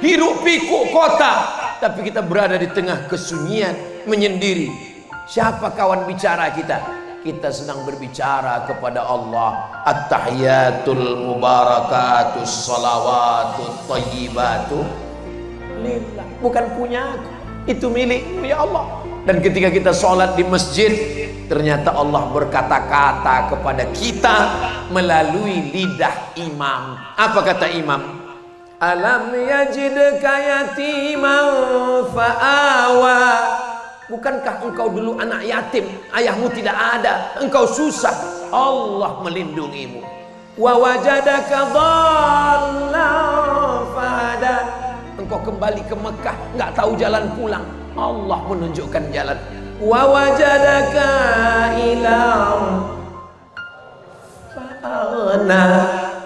hiruk pikuk kota, tapi kita berada di tengah kesunyian, menyendiri. Siapa kawan bicara kita? Kita sedang berbicara kepada Allah. At-tahiyatul mubarakatus salawatut thayyibatu lillah. Bukan punya aku, itu milikmu ya Allah. Dan ketika kita sholat di masjid, ternyata Allah berkata-kata kepada kita melalui lidah imam. Apa kata imam? Alam yajidka yatiman fa'awa. Bukankah engkau dulu anak yatim, ayahmu tidak ada, engkau susah, Allah melindungimu. Wa wajadaka dhallan fahada. Engkau kembali ke Mekah, nggak tahu jalan pulang, Allah menunjukkan jalan. Wa wajadaka ilam fa'ana.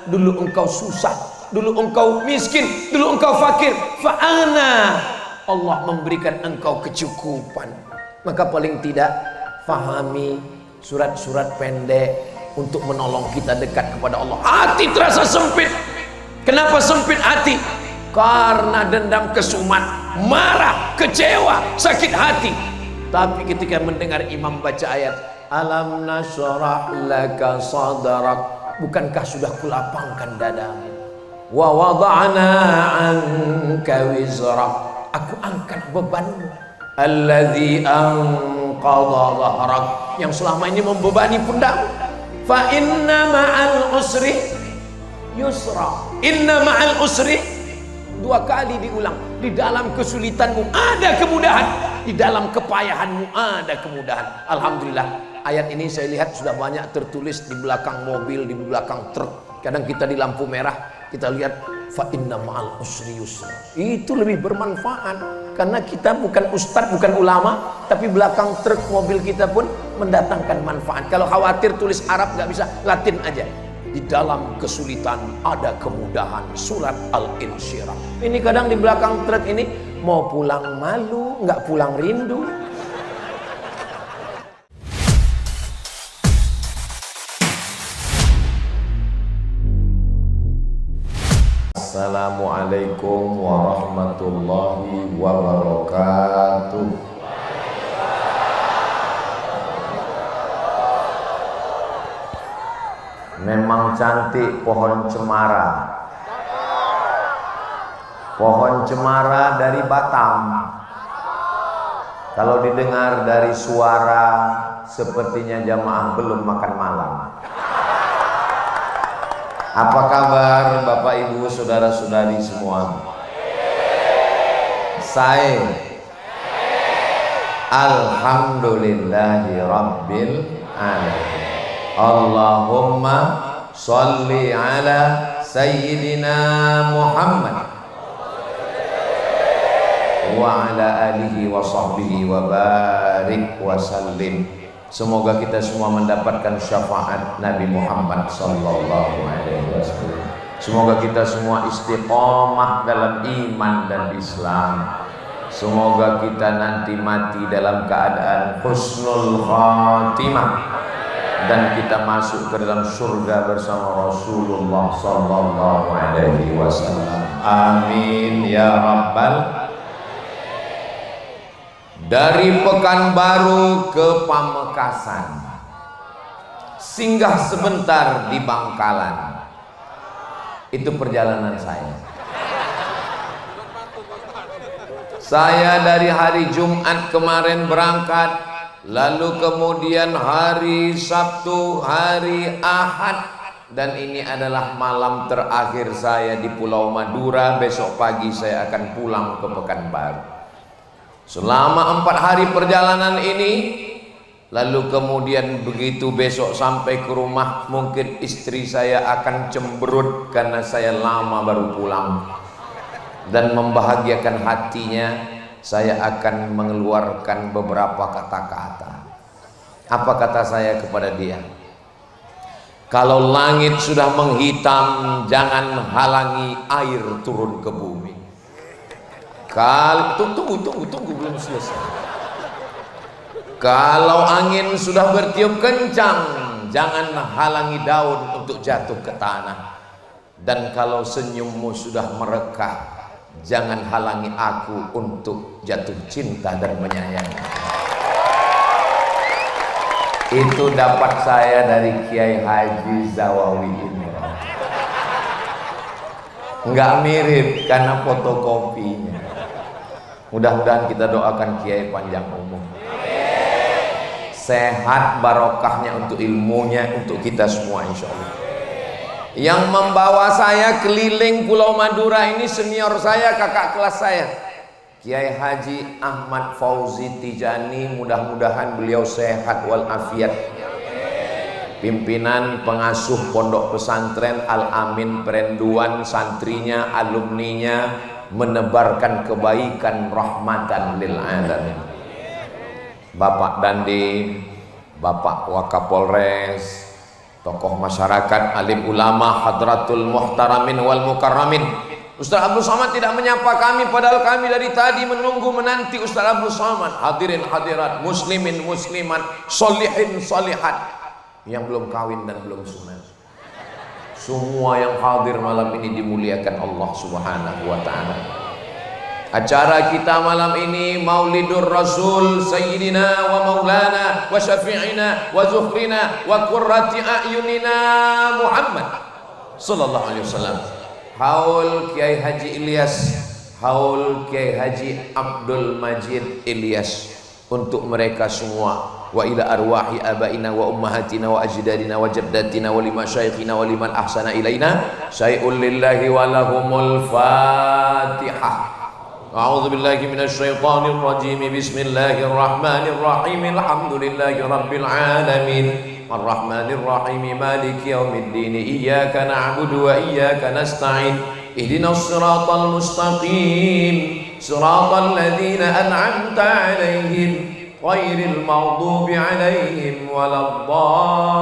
Dulu engkau susah, dulu engkau miskin, dulu engkau fakir, fa'ana. Allah memberikan engkau kecukupan. Maka paling tidak fahami surat-surat pendek untuk menolong kita dekat kepada Allah. Hati terasa sempit. Kenapa sempit hati? Karena dendam, kesumat, marah, kecewa, sakit hati. Tapi ketika mendengar imam baca ayat alam nashrah laka sadrak, bukankah sudah kulapangkan dadamu? Wa wada'na anka wizrak, aku angkat bebanmu. Alladzi anqadha dhahrak, yang selama ini membebani pundakmu. Fa inna ma'al usri yusra. Inna ma'al usri, dua kali diulang. Di dalam kesulitanmu ada kemudahan, di dalam kepayahanmu ada kemudahan. Alhamdulillah, ayat ini saya lihat sudah banyak tertulis di belakang mobil, di belakang truk. Kadang kita di lampu merah, kita lihat fa inna ma'al usri yusra. Itu lebih bermanfaat karena kita bukan ustadz, bukan ulama, tapi belakang truk mobil kita pun mendatangkan manfaat. Kalau khawatir tulis Arab nggak bisa, Latin aja. Di dalam kesulitan ada kemudahan. Surat Al-Insyirah. Ini kadang di belakang truk ini mau pulang malu, nggak pulang rindu. Assalamualaikum warahmatullahi wabarakatuh. Memang cantik pohon cemara. Pohon cemara dari Batam. Kalau didengar dari suara, sepertinya jamaah belum makan malam. Apa kabar Bapak Ibu saudara-saudari semua? Saya alhamdulillahi rabbil alamin. Allahumma sholli ala sayyidina Muhammad wa ala alihi wa sahbihi wa barik wa sallim. Semoga kita semua mendapatkan syafaat Nabi Muhammad sallallahu alaihi wasallam. Semoga kita semua istiqomah dalam iman dan Islam. Semoga kita nanti mati dalam keadaan husnul khatimah dan kita masuk ke dalam surga bersama Rasulullah sallallahu alaihi wasallam. Amin ya rabbal. Dari Pekanbaru ke Pamekasan, singgah sebentar di Bangkalan. Itu perjalanan saya. Saya dari hari Jumat kemarin berangkat, lalu kemudian hari Sabtu, hari Ahad, dan ini adalah malam terakhir saya di Pulau Madura. Besok pagi saya akan pulang ke Pekanbaru. Selama 4 hari perjalanan ini, lalu kemudian begitu besok sampai ke rumah, mungkin istri saya akan cemberut karena saya lama baru pulang. Dan membahagiakan hatinya, saya akan mengeluarkan beberapa kata-kata. Apa kata saya kepada dia? Kalau langit sudah menghitam, jangan halangi air turun ke bumi. Tunggu belum selesai. Kalau angin sudah bertiup kencang, jangan halangi daun untuk jatuh ke tanah. Dan kalau senyummu sudah merekah, jangan halangi aku untuk jatuh cinta dan menyayangi. Itu dapat saya dari Kiai Haji Zawawi ini. Enggak mirip karena fotokopinya. Mudah-mudahan kita doakan Kiai panjang umur, sehat, barokahnya untuk ilmunya, untuk kita semua insya Allah. Yang membawa saya keliling Pulau Madura ini senior saya, kakak kelas saya, Kiai Haji Ahmad Fauzi Tijani. Mudah-mudahan beliau sehat walafiat. Pimpinan pengasuh pondok pesantren Al Amin Perenduan, santrinya, alumninya, menebarkan kebaikan rahmatan lil alamin. Bapak Dandi, Bapak Wakapolres, tokoh masyarakat, alim ulama, hadratul muhtaramin wal mukarramin. Ustaz Abdul Somad tidak menyapa kami, padahal kami dari tadi menunggu menanti Ustaz Abdul Somad. Hadirin hadirat, muslimin muslimat, solihin solihat, yang belum kawin dan belum sunat, semua yang hadir malam ini dimuliakan Allah Subhanahu wa ta'ala. Acara kita malam ini Maulidur Rasul Sayyidina wa Maulana wa Syafi'ina wa Zuhrina wa Qurrati A'yunina Muhammad sallallahu alaihi wasallam. Haul Kiai Haji Ilyas, haul Kiai Haji Abdul Majid Ilyas, untuk mereka semua. Wa ila arwahi abaina wa ummahatina wa ajdadina wa jaddatina wa lima syaikhina wa liman ahsana ilaina syai'un lillahi wa lahumul fatihah. A'udzu billahi minasy syaithanir rajim. Bismillahirrahmanirrahim. Alhamdulillahi rabbil alamin. Arrahmanir rahim. Maliki yaumiddin. Iyyaka na'budu wa iyyaka nasta'in. Ihdinas siratal mustaqim. Siratal ladzina an'amta 'alaihim ghairil maghdubi 'alaihim waladdallin.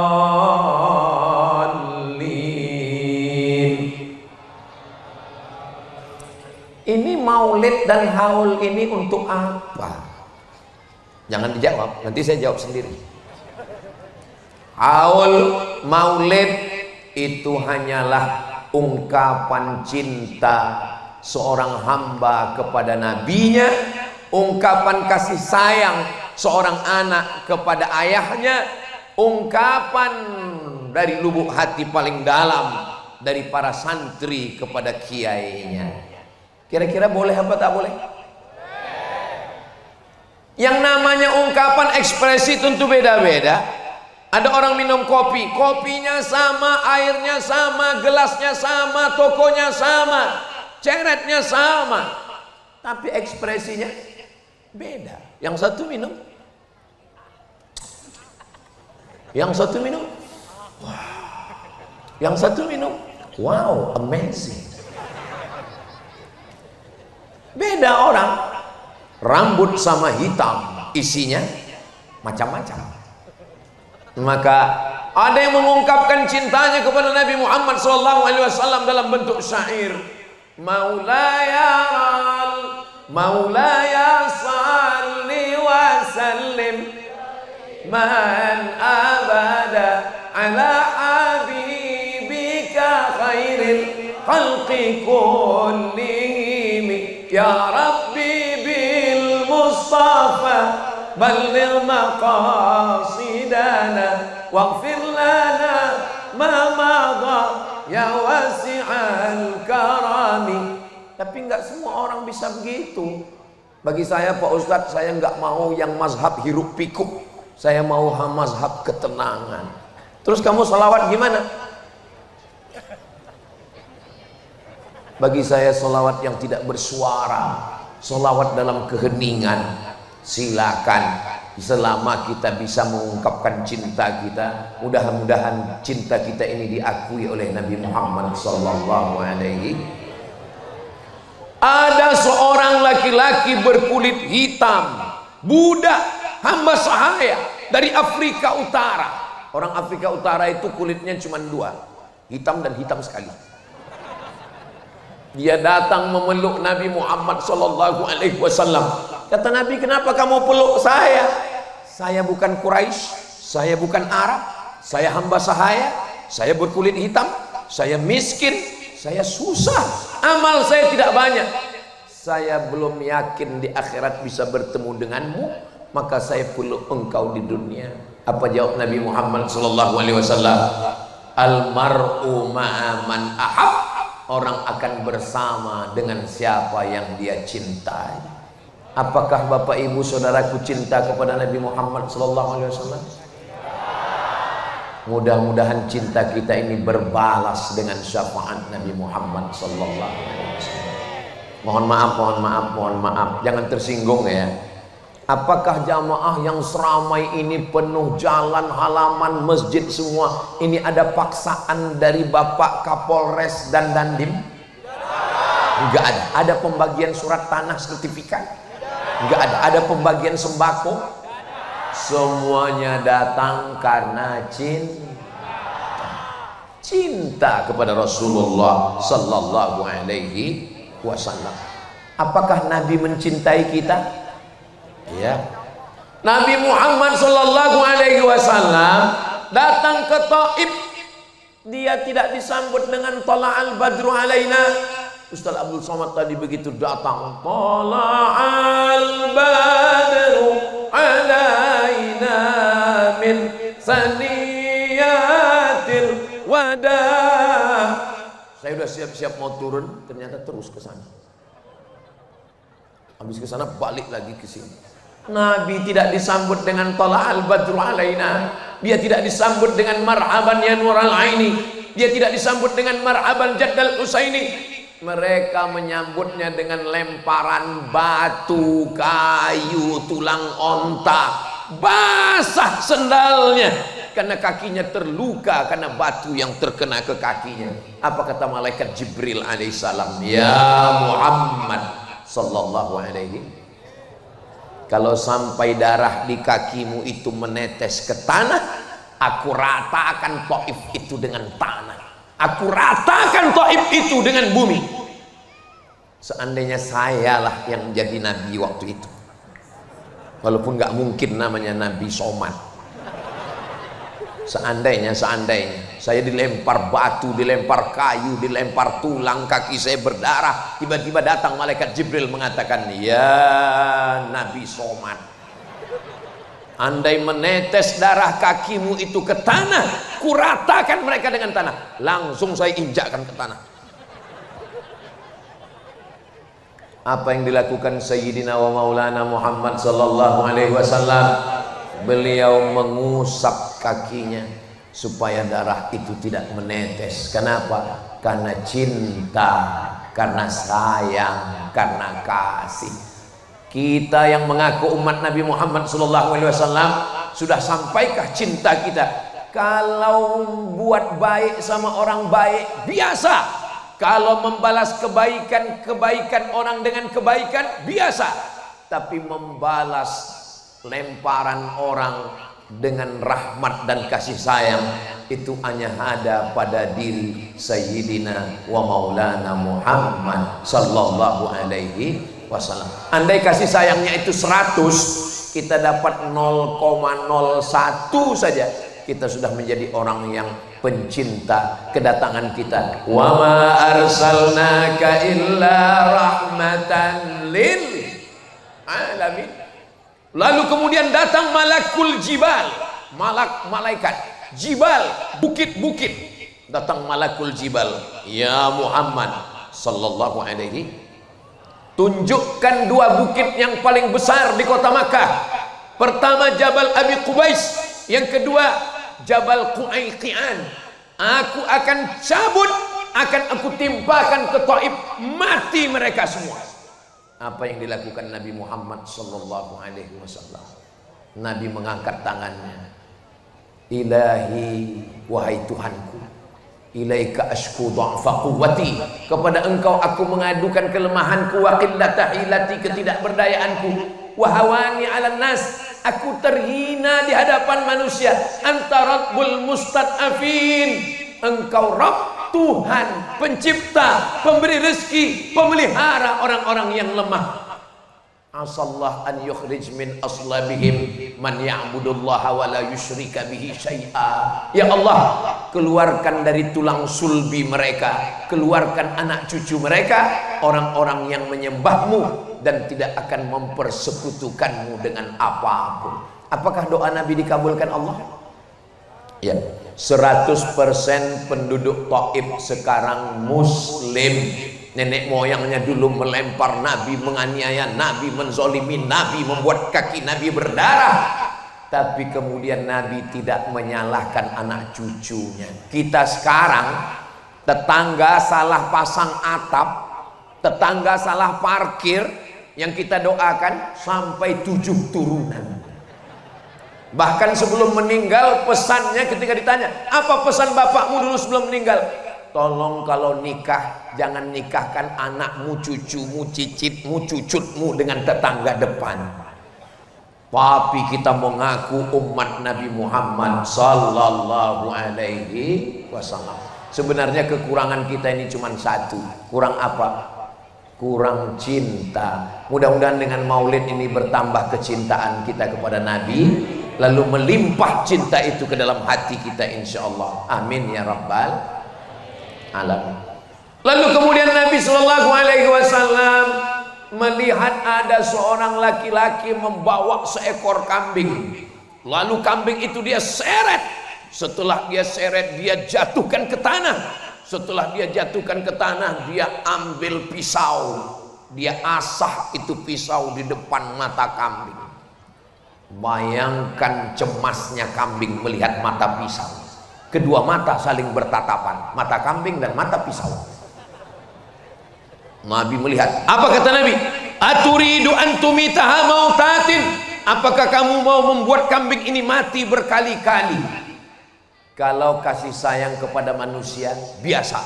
Ini maulid dan haul ini untuk apa? Jangan dijawab, nanti saya jawab sendiri. Haul, maulid itu hanyalah ungkapan cinta seorang hamba kepada nabinya, ungkapan kasih sayang seorang anak kepada ayahnya, ungkapan dari lubuk hati paling dalam dari para santri kepada kiainya. Kira-kira boleh apa tak boleh? Yang namanya ungkapan ekspresi tentu beda-beda. Ada orang minum kopi, kopinya sama, airnya sama, gelasnya sama, tokonya sama, ceretnya sama, tapi ekspresinya beda. Yang satu minum, yang satu minum, wow. Yang satu minum, wow, amazing. Beda orang, rambut sama hitam, isinya macam-macam. Maka ada yang mengungkapkan cintanya kepada Nabi Muhammad SAW dalam bentuk syair. Maulaya salli wa sallim man abada ala habibika khairil khalqi kullihim ya Rabbi bil Mustafa balligh maqasidana waghfir lana ma madha ya wasi'al karami. Tapi enggak semua orang bisa begitu. Bagi saya Pak Ustadz, saya enggak mau yang mazhab hiruk pikuk, saya mau mazhab ketenangan. Terus kamu salawat gimana? Bagi saya salawat yang tidak bersuara, salawat dalam keheningan. Silakan, selama kita bisa mengungkapkan cinta kita, mudah-mudahan cinta kita ini diakui oleh Nabi Muhammad sallallahu alaihi. Ada seorang laki-laki berkulit hitam, budak, hamba sahaya dari Afrika Utara. Orang Afrika Utara itu kulitnya cuma dua, hitam dan hitam sekali. Dia datang memeluk Nabi Muhammad sallallahu alaihi wasallam. Kata Nabi, kenapa kamu peluk saya? Saya bukan Quraisy, saya bukan Arab, saya hamba sahaya, saya berkulit hitam, saya miskin, saya susah, amal saya tidak banyak. saya belum yakin di akhirat bisa bertemu denganmu, maka saya peluk engkau di dunia. Apa jawab Nabi Muhammad sallallahu alaihi wasallam? Al mar'u ma'a man ahab. Orang akan bersama dengan siapa yang dia cintai. Apakah Bapak Ibu Saudaraku cinta kepada Nabi Muhammad sallallahu alaihi wasallam? Mudah-mudahan cinta kita ini berbalas dengan syafaat Nabi Muhammad sallallahu alaihi wasallam. Mohon maaf, jangan tersinggung ya. Apakah jamaah yang seramai ini penuh jalan, halaman, masjid semua ini ada paksaan dari Bapak Kapolres dan Dandim? Enggak ada. Ada pembagian surat tanah sertifikat? Enggak ada. Ada pembagian sembako? Semuanya datang karena cinta kepada Rasulullah sallallahu alaihi wasallam. Apakah Nabi mencintai kita? Ya. Nabi Muhammad sallallahu alaihi wasallam datang ke Taif. Dia tidak disambut dengan tala'al badru alaina. Ustaz Abdul Somad tadi begitu datang, tala'al badru alaina min saniyatil wadah. Saya udah siap-siap mau turun, ternyata terus ke sana. Habis ke sana balik lagi ke sini. Nabi tidak disambut dengan tala'al badru alaina. Dia tidak disambut dengan marhaban ya nural aini. Dia tidak disambut dengan marhaban jaddal usaini. Mereka menyambutnya dengan lemparan batu, kayu, tulang onta. Basah sendalnya karena kakinya terluka karena batu yang terkena ke kakinya. Apa kata malaikat Jibril alaihissalam? Ya Muhammad sallallahu alaihi, kalau sampai darah di kakimu itu menetes ke tanah, aku ratakan Taif itu dengan tanah. Aku ratakan Taif itu dengan bumi. Seandainya sayalah yang jadi nabi waktu itu, walaupun nggak mungkin namanya Nabi Somad. Seandainya saya dilempar batu, dilempar kayu, dilempar tulang, kaki saya berdarah, tiba-tiba datang malaikat Jibril mengatakan, ya Nabi Somad, andai menetes darah kakimu itu ke tanah, kuratakan mereka dengan tanah. Langsung saya injakkan ke tanah. Apa yang dilakukan Sayyidina wa Maulana Muhammad sallallahu alaihi wasallam? Beliau mengusap kakinya supaya darah itu tidak menetes. Kenapa? Karena cinta, karena sayang, karena kasih. Kita yang mengaku umat Nabi Muhammad SAW sudah sampaikah cinta kita? Kalau buat baik sama orang baik biasa, kalau membalas kebaikan orang dengan kebaikan biasa, tapi membalas lemparan orang dengan rahmat dan kasih sayang itu hanya ada pada diri Sayyidina wa Maulana Muhammad sallallahu alaihi wasallam. Andai kasih sayangnya itu 100, kita dapat 0,01 saja, kita sudah menjadi orang yang pencinta kedatangan kita. Wa ma arsalnaka illa rahmatan lil alamin. Lalu kemudian datang malakul jibal, malaikat jibal, bukit-bukit. Datang malakul jibal, ya Muhammad sallallahu alaihi, tunjukkan 2 bukit yang paling besar di kota Makkah. Pertama Jabal Abi Qubais, yang kedua Jabal Qu'aiqian. Aku akan cabut, akan aku timpakan ke Taif, mati mereka semua. Apa yang dilakukan Nabi Muhammad sallallahu alaihi wasallam? Nabi mengangkat tangannya. Ilahi, wahai Tuhanku, ilaika ashku dha'fa quwwati, kepada engkau aku mengadukan kelemahanku, wa qillata hilati, ketidakberdayaanku, wa hawani 'alan nas, aku terhina di hadapan manusia. Anta rabbul mustad'afin, engkau Rabb, Tuhan, pencipta, pemberi rezeki, pemelihara orang-orang yang lemah. Asallah an yukhrij min aslabihim man ya'budullaha wa la yusyrika bihi syai'a. Ya Allah, keluarkan dari tulang sulbi mereka, keluarkan anak cucu mereka, orang-orang yang menyembahmu dan tidak akan mempersekutukanmu dengan apapun. Apakah doa Nabi dikabulkan Allah? Ya, 100% penduduk Taif sekarang muslim. Nenek moyangnya dulu melempar Nabi, menganiaya Nabi, menzolimi Nabi, membuat kaki Nabi berdarah. Tapi kemudian Nabi tidak menyalahkan anak cucunya. Kita sekarang, tetangga salah pasang atap, tetangga salah parkir, yang kita doakan sampai 7 turunan. Bahkan sebelum meninggal, pesannya ketika ditanya, apa pesan bapakmu dulu sebelum meninggal? Tolong kalau nikah, jangan nikahkan anakmu, cucumu, cicitmu, cucutmu dengan tetangga depan. Tapi kita mengaku umat Nabi Muhammad sallallahu alaihi wasallam. Sebenarnya kekurangan kita ini cuma satu. Kurang apa? Kurang cinta. Mudah-mudahan dengan maulid ini bertambah kecintaan kita kepada Nabi, lalu melimpah cinta itu ke dalam hati kita insyaallah. Amin ya rabbal alam. Lalu kemudian Nabi Shallallahu Alaihi Wasallam melihat ada seorang laki-laki membawa seekor kambing. Lalu kambing itu dia seret. Setelah dia seret, dia jatuhkan ke tanah. Setelah dia jatuhkan ke tanah, dia ambil pisau. Dia asah itu pisau di depan mata kambing. Bayangkan cemasnya kambing melihat mata pisau. Kedua mata saling bertatapan, mata kambing dan mata pisau. Nabi melihat. Apa kata Nabi? Aturidu antumitaha mautatin. Apakah kamu mau membuat kambing ini mati berkali-kali? Kalau kasih sayang kepada manusia biasa,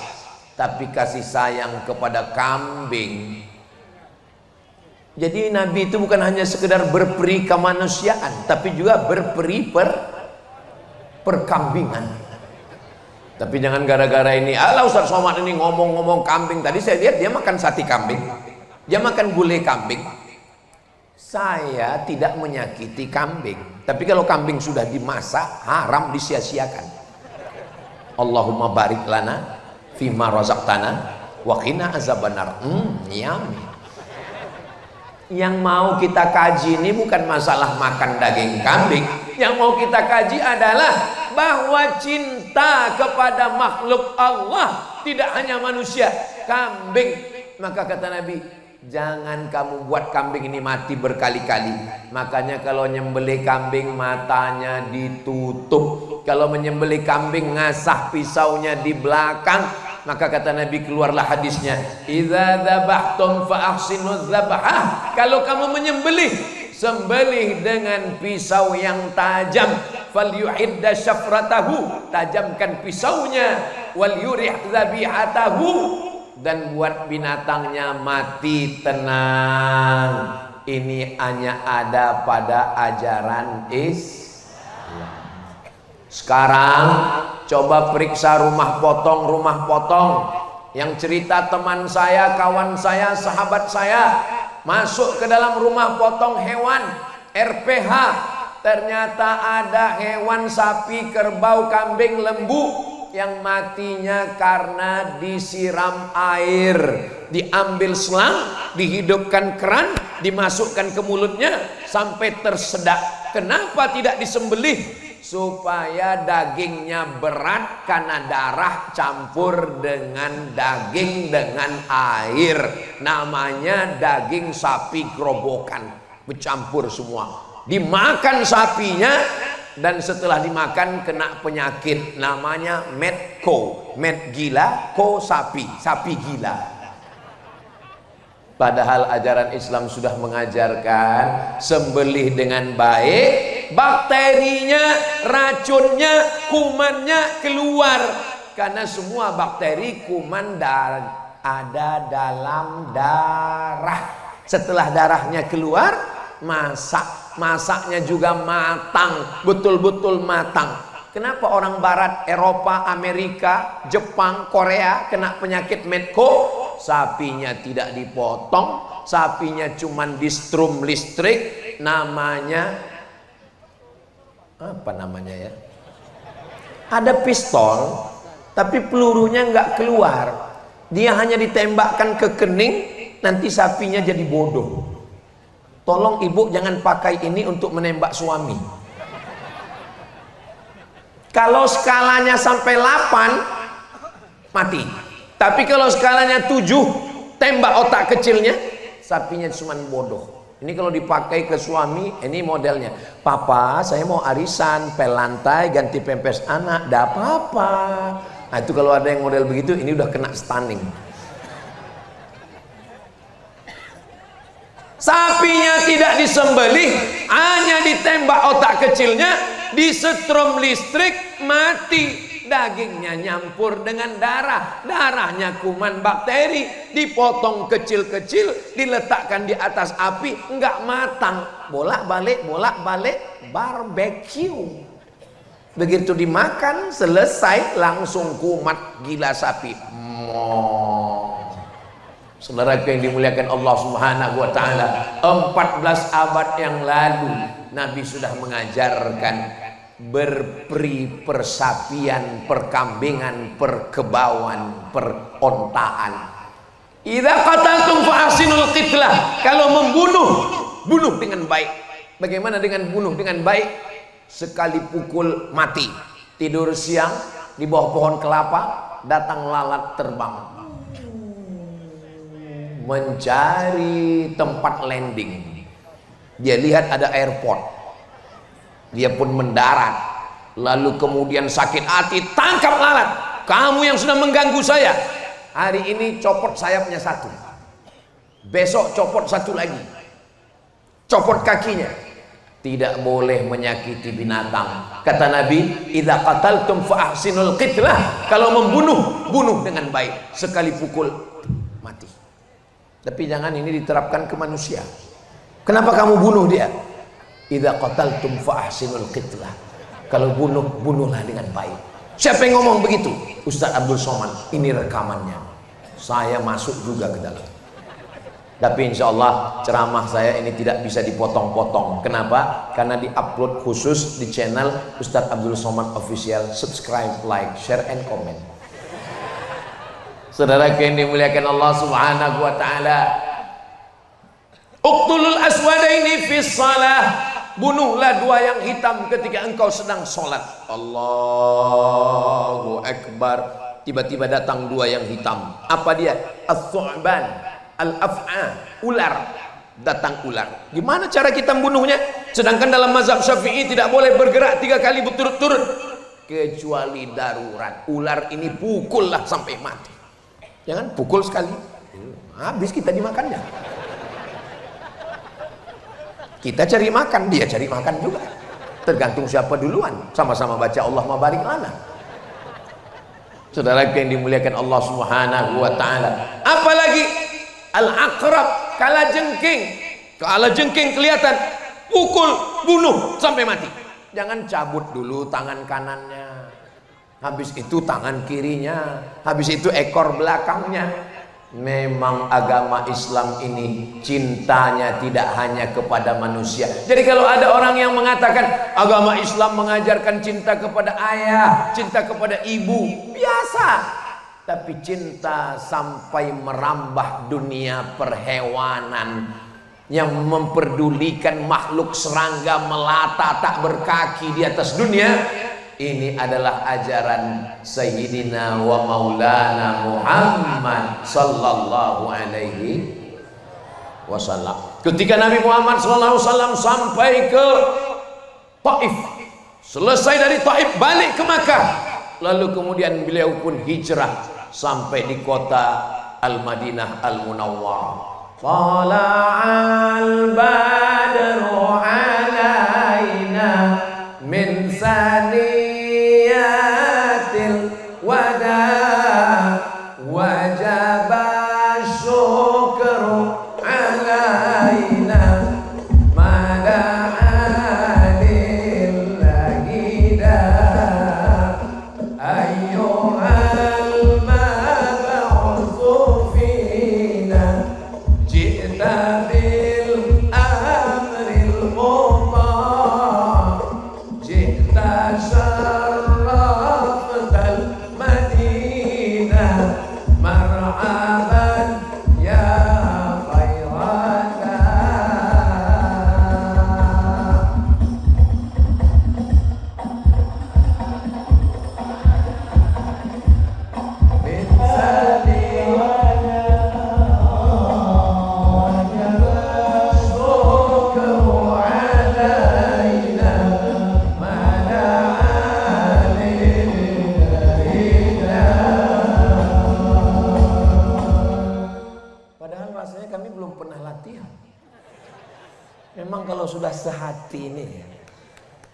tapi kasih sayang kepada kambing. Jadi Nabi itu bukan hanya sekedar berperi kemanusiaan, tapi juga berperi perkambingan. Tapi jangan gara-gara ini, ala Ustaz Somad ini ngomong-ngomong kambing. Tadi saya lihat dia makan sate kambing, dia makan gulai kambing. Saya tidak menyakiti kambing, tapi kalau kambing sudah dimasak, haram disia-siakan. Allahumma barik lana fima razaqtana wa qina azabannar. Yummy. Yang mau kita kaji ini bukan masalah makan daging kambing. Yang mau kita kaji adalah bahwa cinta kepada makhluk Allah tidak hanya manusia, kambing. Maka kata Nabi, jangan kamu buat kambing ini mati berkali-kali. Makanya kalau nyembelih kambing matanya ditutup. Kalau menyembelih kambing ngasah pisaunya di belakang. Maka kata Nabi, keluarlah hadisnya, idza dzabhtum fa ahsinuz dzabhah. Kalau kamu menyembelih, sembelih dengan pisau yang tajam. Falyu'idda syafratahu, tajamkan pisaunya. Wal yurih dzabihatahu, dan buat binatangnya mati tenang. Ini hanya ada pada ajaran Islam. Sekarang coba periksa rumah potong yang cerita teman saya, kawan saya, sahabat saya masuk ke dalam rumah potong hewan RPH. Ternyata ada hewan sapi, kerbau, kambing, lembu yang matinya karena disiram air. Diambil selang, dihidupkan keran, dimasukkan ke mulutnya sampai tersedak. Kenapa tidak disembelih? Supaya dagingnya berat karena darah campur dengan daging dengan air. Namanya daging sapi gerobokan, bercampur semua. Dimakan sapinya, dan setelah dimakan kena penyakit namanya medco, med gila, ko sapi, sapi gila. Padahal ajaran Islam sudah mengajarkan sembelih dengan baik, bakterinya, racunnya, kumannya keluar. Karena semua bakteri, kuman ada dalam darah. Setelah darahnya keluar, masaknya juga matang, betul-betul matang. Kenapa orang barat, Eropa, Amerika, Jepang, Korea kena penyakit medco? sapinya tidak dipotong, sapinya cuman di strum listrik, namanya apa namanya ya? Ada pistol, tapi pelurunya nggak keluar. Dia hanya ditembakkan ke kening, nanti sapinya jadi bodoh. Tolong ibu jangan pakai ini untuk menembak suami. Kalau skalanya sampai 8, mati. Tapi kalau skalanya 7, tembak otak kecilnya, sapinya cuma bodoh. Ini kalau dipakai ke suami, ini modelnya. Papa, saya mau arisan, pel lantai, ganti pempes anak, dah apa-apa. Nah itu kalau ada yang model begitu, ini udah kena stunning. Sapinya tidak disembelih, hanya ditembak otak kecilnya, disetrum listrik, mati. Dagingnya nyampur dengan darah, darahnya kuman bakteri, dipotong kecil-kecil, diletakkan di atas api, enggak matang, bolak-balik barbecue. Begitu dimakan selesai, langsung kumat gila sapi. Saudara yang dimuliakan Allah Subhanahu wa taala, 14 abad yang lalu Nabi sudah mengajarkan berperi, persapian, perkambingan, perkebauan, perontaan. Idza qataltum fa ahsinul qitlah. Kalau membunuh, bunuh dengan baik. Bagaimana dengan bunuh dengan baik? Sekali pukul mati. Tidur siang di bawah pohon kelapa, datang lalat terbang mencari tempat landing. Dia lihat ada airport, dia pun mendarat, lalu kemudian sakit hati, tangkap lalat. Kamu yang sudah mengganggu saya, hari ini copot sayapnya satu, besok copot satu lagi, copot kakinya. Tidak boleh menyakiti binatang. Kata Nabi, idza qataltum fa ahsinul qitlah. Kalau membunuh, bunuh dengan baik. Sekali pukul mati. Tapi jangan ini diterapkan ke manusia. Kenapa kamu bunuh dia? Idza qataltum fa ahsinul qitlah. Kalau bunuh, bunuhlah dengan baik. Siapa yang ngomong begitu? Ustaz Abdul Somad. Ini rekamannya. Saya masuk juga ke dalam. Tapi insya Allah ceramah saya ini tidak bisa dipotong-potong. Kenapa? Karena diupload khusus di channel Ustaz Abdul Somad Official. Subscribe, like, share, and comment. Saudara yang dimuliakan Allah Subhanahu wa taala, uqtulul aswadaini fis shalah. Bunuhlah dua yang hitam ketika engkau sedang sholat. Allahu Akbar. Tiba-tiba datang dua yang hitam. Apa dia? As-su'ban, al-af'a, ular. Datang ular. Gimana cara kita membunuhnya? Sedangkan dalam mazhab Syafi'i tidak boleh bergerak 3 kali berturut-turut kecuali darurat. Ular ini pukullah sampai mati. Jangan pukul sekali, habis kita dimakannya. Kita cari makan, dia cari makan juga. Tergantung siapa duluan. Sama-sama baca Allahumma barik lana. Saudara yang dimuliakan Allah Subhanahu wa taala. Apalagi al-aqrab, kalajengking. Kalajengking kelihatan, pukul, bunuh sampai mati. Jangan cabut dulu tangan kanannya, habis itu tangan kirinya, habis itu ekor belakangnya. Memang agama Islam ini cintanya tidak hanya kepada manusia. Jadi kalau ada orang yang mengatakan agama Islam mengajarkan cinta kepada ayah, cinta kepada ibu, biasa. Tapi cinta sampai merambah dunia perhewanan, yang memperdulikan makhluk serangga melata tak berkaki di atas dunia, ini adalah ajaran Sayyidina wa Maulana Muhammad sallallahu alaihi wasallam. Ketika Nabi Muhammad sallallahu alaihi wasallam sampai ke Taif, selesai dari Taif balik ke Makkah, lalu kemudian beliau pun hijrah sampai di kota Al-Madinah Al-Munawwarah. Tala'al badru alaina min saniyatil wada wajaba syukru alaina mada'alillahi da ayyuhal mab'utsu fi rasanya kami belum pernah latihan. Memang kalau sudah sehati ini,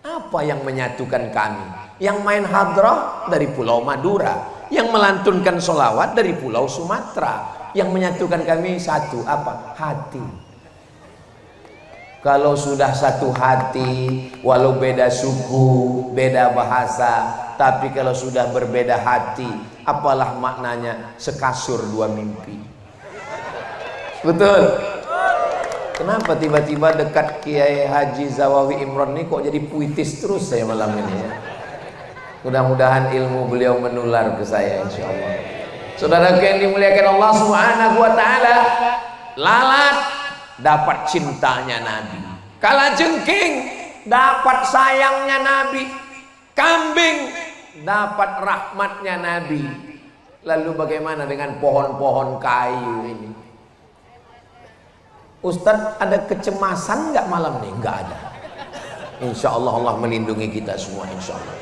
apa yang menyatukan kami? Yang main hadrah dari Pulau Madura, yang melantunkan sholawat dari Pulau Sumatera. Yang menyatukan kami satu, apa? Hati. Kalau sudah satu hati, walau beda suku, beda bahasa, tapi kalau sudah berbeda hati, apalah maknanya sekasur dua mimpi. Betul? Kenapa tiba-tiba dekat Kiai Haji Zawawi Imron ini kok jadi puitis terus saya malam ini ya? Mudah-mudahan ilmu beliau menular ke saya insya Allah. Saudara yang dimuliakan Allah Subhanahu wa ta'ala, lalat dapat cintanya Nabi, kalajengking dapat sayangnya Nabi, kambing dapat rahmatnya Nabi. Lalu bagaimana dengan pohon-pohon kayu ini? Ustadz, ada kecemasan nggak malam nih? Nggak ada. Insya Allah Allah melindungi kita semua insya Allah.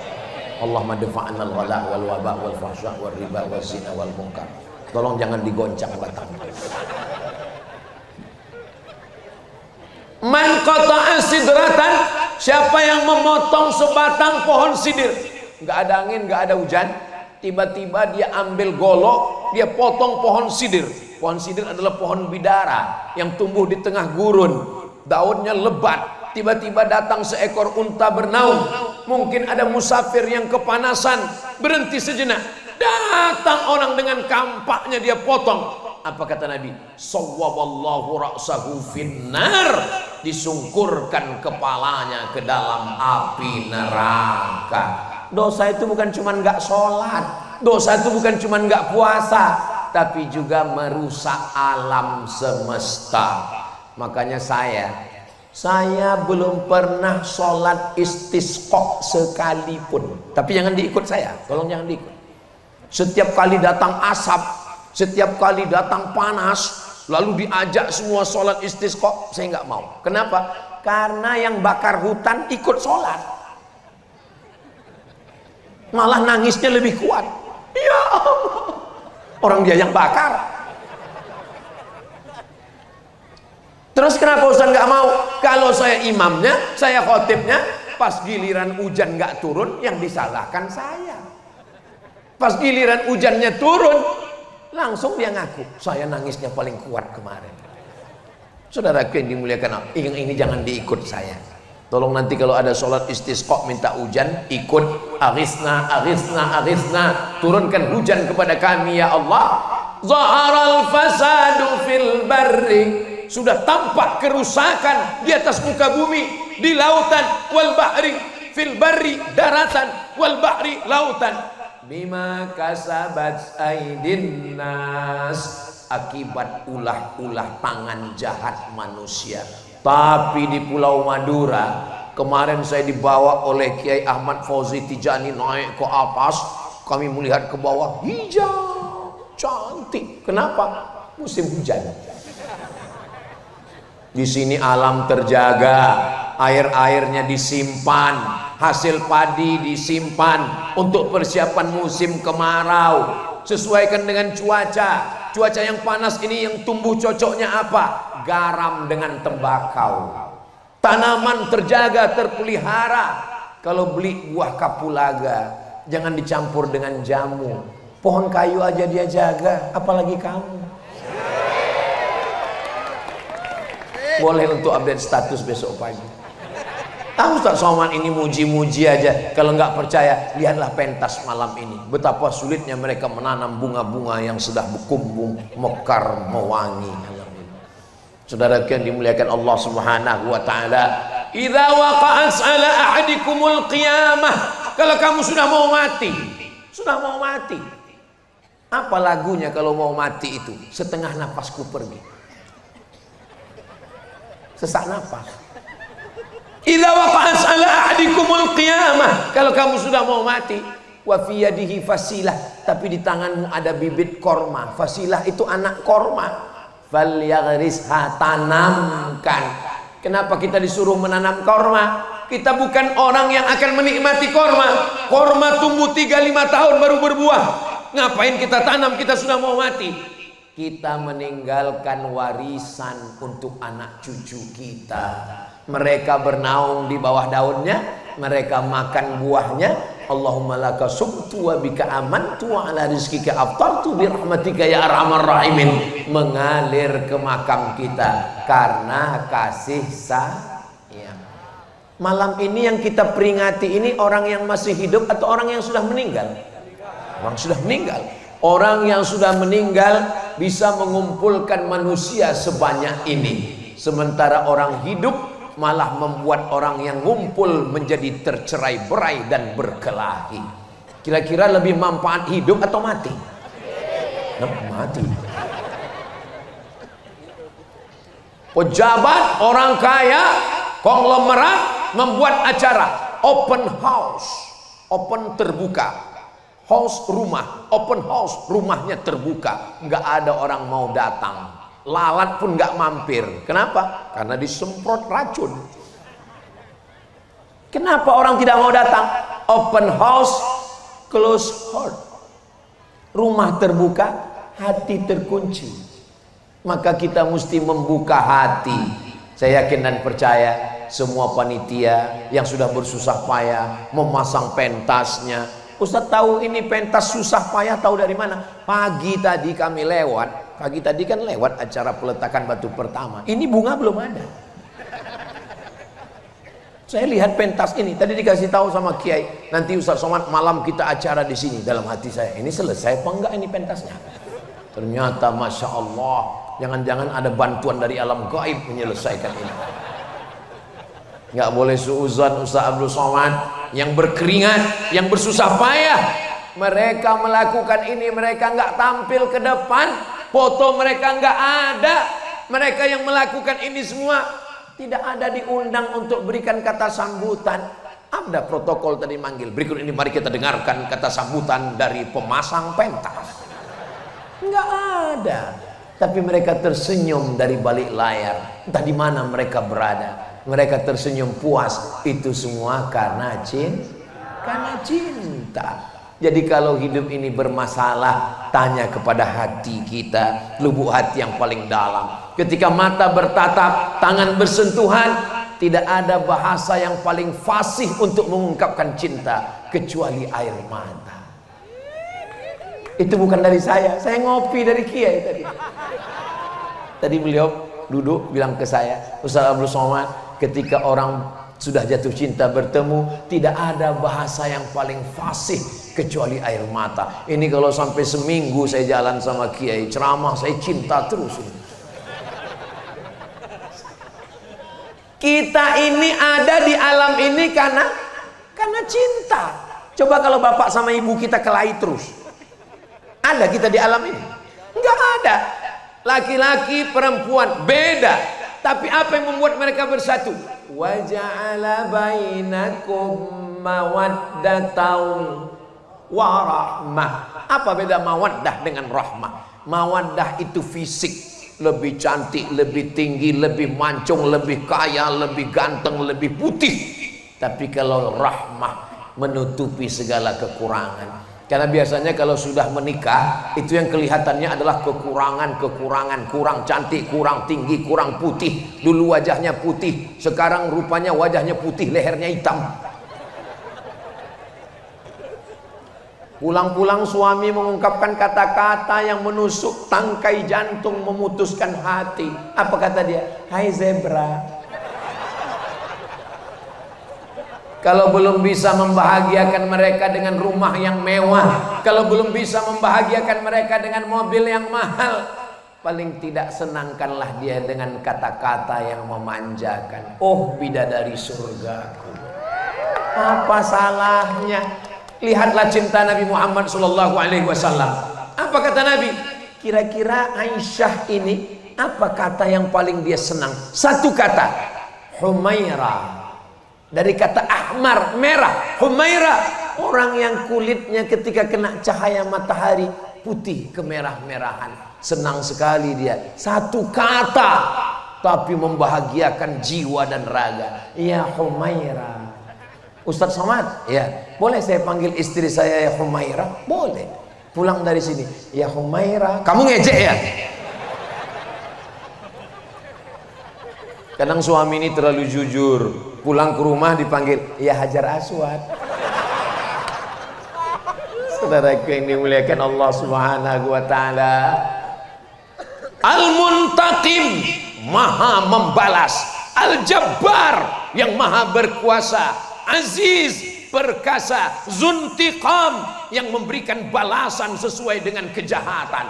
Allahumma dafa'na al-ghala wal waba wal fahsya wal riba wal zina wal munkar. Tolong jangan digoncang batang. Man qata'a sidratan, siapa yang memotong sebatang pohon sidir, nggak ada angin, nggak ada hujan, tiba-tiba dia ambil golok, dia potong pohon sidir. Pohon sidir adalah pohon bidara yang tumbuh di tengah gurun, daunnya lebat. Tiba-tiba datang seekor unta bernaung, mungkin ada musafir yang kepanasan, berhenti sejenak, datang orang dengan kampaknya dia potong. Apa kata Nabi? Sawwaballahu ra'sahu finnar, disungkurkan kepalanya ke dalam api neraka. Dosa itu bukan cuma nggak sholat, dosa itu bukan cuma nggak puasa, tapi juga merusak alam semesta. Makanya saya belum pernah sholat istisqa sekalipun. Tapi jangan diikut saya, tolong jangan diikut. Setiap kali datang asap, setiap kali datang panas, lalu diajak semua sholat istisqa, saya nggak mau. Kenapa? Karena yang bakar hutan ikut sholat, malah nangisnya lebih kuat. Ya Allah, orang dia yang bakar. Terus kenapa Ustaz nggak mau? Kalau saya imamnya, saya khotibnya, pas giliran hujan nggak turun, yang disalahkan saya. Pas giliran hujannya turun, langsung dia ngaku, saya nangisnya paling kuat kemarin. Saudaraku yang dimuliakan Allah, yang ini jangan diikut saya. Tolong nanti kalau ada sholat istisqa minta hujan, ikut aghithna, aghithna, aghithna, turunkan hujan kepada kami ya Allah. Zaharal fasadu fil barri, sudah tampak kerusakan di atas muka bumi, di lautan, wal bahri, fil barri daratan, wal bahri lautan, bima kasabat aidin nas, akibat ulah-ulah tangan jahat manusia. Tapi di Pulau Madura kemarin saya dibawa oleh Kiai Ahmad Fauzi Tijani naik ke atas, kami melihat ke bawah, hijau cantik. Kenapa? Musim hujan. Di sini alam terjaga, air-airnya disimpan, hasil padi disimpan untuk persiapan musim kemarau. Sesuaikan dengan cuaca. Cuaca yang panas ini yang tumbuh cocoknya apa? Garam dengan tembakau. Tanaman terjaga, terpelihara. Kalau beli buah kapulaga, jangan dicampur dengan jamu. Pohon kayu aja dia jaga, apalagi kamu. Boleh untuk update status besok pagi. Ustaz Somad ini muji-muji aja. Kalau nggak percaya, lihatlah pentas malam ini. Betapa sulitnya mereka menanam bunga-bunga yang sudah berkumbung, mekar, mewangi. Saudara yang dimuliakan Allah Subhanahu wa taala, idza waqa'at 'ala ahadikumul qiyamah, kalau kamu sudah mau mati. Apa lagunya kalau mau mati itu? Setengah napasku pergi. Sesak nafas. Idza waqa'at 'ala ahadikumul qiyamah, kalau kamu sudah mau mati, wa fi yadihi fasilah, tapi di tanganmu ada bibit korma. Fasilah itu anak korma. Falyaghrisha, tanamkan. Kenapa kita disuruh menanam korma? Kita bukan orang yang akan menikmati korma. Korma tumbuh 3-5 tahun baru berbuah. Ngapain kita tanam? Kita sudah mau mati. kita meninggalkan warisan untuk anak cucu kita. Mereka bernaung di bawah daunnya, mereka makan buahnya. Allahumma laka sumtu wa bika amantu wa ala rizkika aftartu bi rahmatika ya arhamar rahimin. Mengalir ke makam kita karena kasih sayang. Malam ini yang kita peringati ini orang yang masih hidup atau orang yang sudah meninggal? Orang sudah meninggal. Orang yang sudah meninggal bisa mengumpulkan manusia sebanyak ini, sementara orang hidup malah membuat orang yang ngumpul menjadi tercerai-berai dan berkelahi. Kira-kira lebih manfaat hidup atau mati? Mati. Pejabat, orang kaya, konglomerat membuat acara open house, open terbuka, house rumah, open house, rumahnya terbuka, nggak ada orang mau datang. Lalat pun nggak mampir. Kenapa? Karena disemprot racun. Kenapa orang tidak mau datang? Open house, close heart. Rumah terbuka, hati terkunci. Maka kita mesti membuka hati. Saya yakin dan percaya semua panitia yang sudah bersusah payah memasang pentasnya. Ustaz tahu ini pentas susah payah tahu dari mana? Pagi tadi kami lewat. Pagi tadi kan lewat acara peletakan batu pertama. Ini bunga belum ada. Saya lihat pentas ini. Tadi dikasih tahu sama Kiai. Nanti Ustaz Somad malam kita acara di sini. Dalam hati saya, ini selesai apa enggak ini pentasnya? Ternyata Masya Allah. Jangan-jangan ada bantuan dari alam gaib menyelesaikan ini. Nggak boleh suuzon Ustaz Abdul Somad yang berkeringat, yang bersusah payah. Mereka melakukan ini, mereka nggak tampil ke depan. Foto mereka nggak ada. Mereka yang melakukan ini semua tidak ada diundang untuk berikan kata sambutan. Ada protokol tadi manggil. Berikut ini mari kita dengarkan kata sambutan dari pemasang pentas. Nggak ada. Tapi mereka tersenyum dari balik layar. Entah di mana mereka berada. Mereka tersenyum puas. Itu semua karena cinta. Jadi kalau hidup ini bermasalah, tanya kepada hati kita, lubuk hati yang paling dalam. Ketika mata bertatap, tangan bersentuhan, tidak ada bahasa yang paling fasih untuk mengungkapkan cinta kecuali air mata. Itu bukan dari saya ngopi dari Kiai tadi. Tadi beliau duduk bilang ke saya, Ustaz Abdul Somad, ketika orang sudah jatuh cinta bertemu, tidak ada bahasa yang paling fasih kecuali air mata. Ini kalau sampai seminggu saya jalan sama Kiai ceramah, saya cinta terus. Kita ini ada di alam ini karena cinta. Coba kalau bapak sama ibu kita kelahi terus, ada kita di alam ini? Enggak ada. Laki-laki perempuan beda, tapi apa yang membuat mereka bersatu? Wa ja'ala bainakum mawaddatan wa rahmah. Apa beda mawaddah dengan rahmah? Mawaddah itu fisik, lebih cantik, lebih tinggi, lebih mancung, lebih kaya, lebih ganteng, lebih putih. Tapi kalau rahmah menutupi segala kekurangan. Karena biasanya kalau sudah menikah, itu yang kelihatannya adalah kekurangan, kurang cantik, kurang tinggi, kurang putih. Dulu wajahnya putih, sekarang rupanya wajahnya putih, lehernya hitam. Pulang-pulang suami mengungkapkan kata-kata yang menusuk tangkai jantung, memutuskan hati. Apa kata dia? Hai zebra. Kalau belum bisa membahagiakan mereka dengan rumah yang mewah, kalau belum bisa membahagiakan mereka dengan mobil yang mahal, paling tidak senangkanlah dia dengan kata-kata yang memanjakan. Oh bidadari surgaku, apa salahnya? Lihatlah cinta Nabi Muhammad SAW. Apa kata Nabi? Kira-kira Aisyah ini apa kata yang paling dia senang? Satu kata, Humairah. Dari kata ahmar, merah. Humairah, orang yang kulitnya ketika kena cahaya matahari putih kemerah-merahan. Senang sekali dia. Satu kata tapi membahagiakan jiwa dan raga. Ya Humairah. Ustaz Somad, ya boleh saya panggil istri saya ya Humairah? Boleh. Pulang dari sini, ya Humaira, kamu ngejek ya? Kadang suami ini terlalu jujur, pulang ke rumah dipanggil, ya Hajar Aswad. Saudaraku yang dimuliakan Allah Subhanahu wa taala. Al-Muntaqim, maha membalas. Al-Jabbar, yang maha berkuasa. Aziz, perkasa. Zuntiqam, yang memberikan balasan sesuai dengan kejahatan.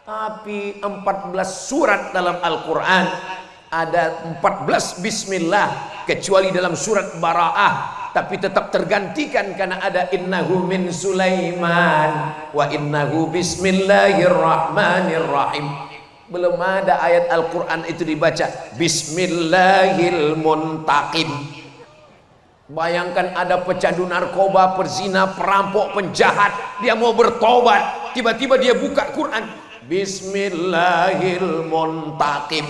Tapi 14 surat dalam Al-Quran, ada 14 bismillah, kecuali dalam surat Bara'ah, tapi tetap tergantikan karena ada innahu min Sulaiman wa innahu bismillahirrahmanirrahim. Belum ada ayat Al-Quran itu dibaca Bismillahil Muntaqim. Bayangkan ada pecandu narkoba, perzina, perampok, penjahat, dia mau bertobat, tiba-tiba dia buka Quran Bismillahil Muntaqim,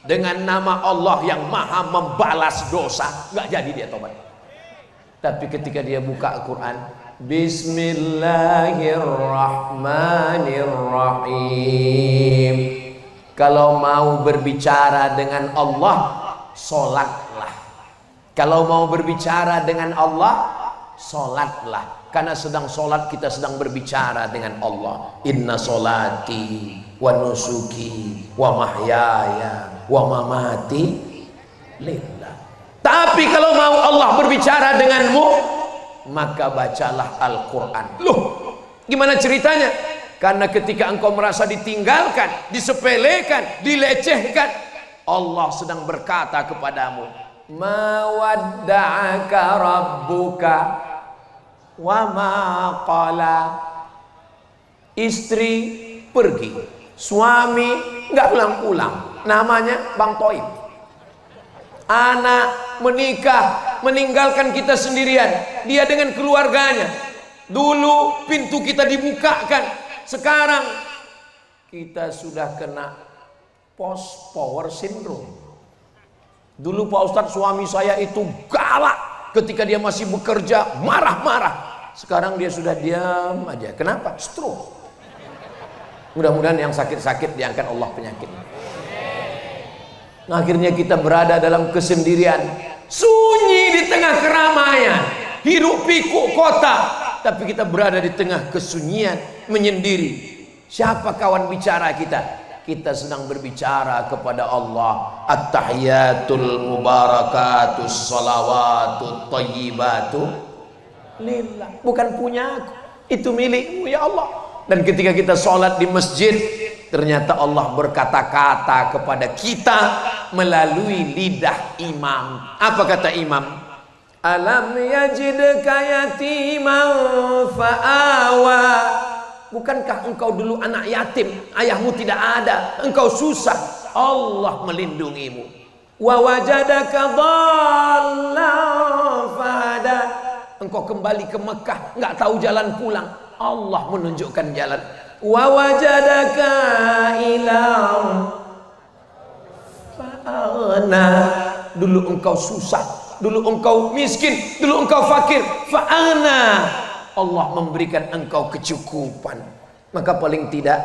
dengan nama Allah yang maha membalas dosa, nggak jadi dia tobat. Tapi ketika dia buka Quran Bismillahirrahmanirrahim, kalau mau berbicara dengan Allah, sholatlah. Kalau mau berbicara dengan Allah, sholatlah. Karena sedang sholat kita sedang berbicara dengan Allah. Inna sholati wa nusuki wa mahyaya wa mamati lillah. Tapi kalau mau Allah berbicara denganmu, maka bacalah Al-Quran. Loh, gimana ceritanya? Karena ketika engkau merasa ditinggalkan, disepelekan, dilecehkan, Allah sedang berkata kepadamu, ma wadda'aka rabbuka wa ma qala. Istri pergi, suami nggak pulang-pulang, namanya Bang Toib. Anak menikah, meninggalkan kita sendirian, dia dengan keluarganya. Dulu pintu kita dibukakan, sekarang kita sudah kena post power syndrome. Dulu Pak Ustadz, suami saya itu galak ketika dia masih bekerja, marah-marah. Sekarang dia sudah diam aja. Kenapa? Stroke. Mudah-mudahan yang sakit-sakit diangkat Allah penyakitnya. Akhirnya kita berada dalam kesendirian, sunyi di tengah keramaian, hiruk pikuk kota, tapi kita berada di tengah kesunyian, menyendiri. Siapa kawan bicara kita? Kita sedang berbicara kepada Allah. At-tahiyatul mubarakatus salawatut thayyibatu lillah. Bukan punya aku, itu milikmu ya Allah. Dan ketika kita sholat di masjid, ternyata Allah berkata-kata kepada kita melalui lidah imam. Apa kata imam? Alam yajidka yatiman fa'awa. Bukankah engkau dulu anak yatim, ayahmu tidak ada, engkau susah, Allah melindungimu. Wa wajadaka dhallan fahada. Engkau kembali ke Mekah, nggak tahu jalan pulang, Allah menunjukkan jalan. Wa wajadaka ilam fa'ana. Dulu engkau susah, dulu engkau miskin, dulu engkau fakir, fa'ana. Allah memberikan engkau kecukupan. Maka paling tidak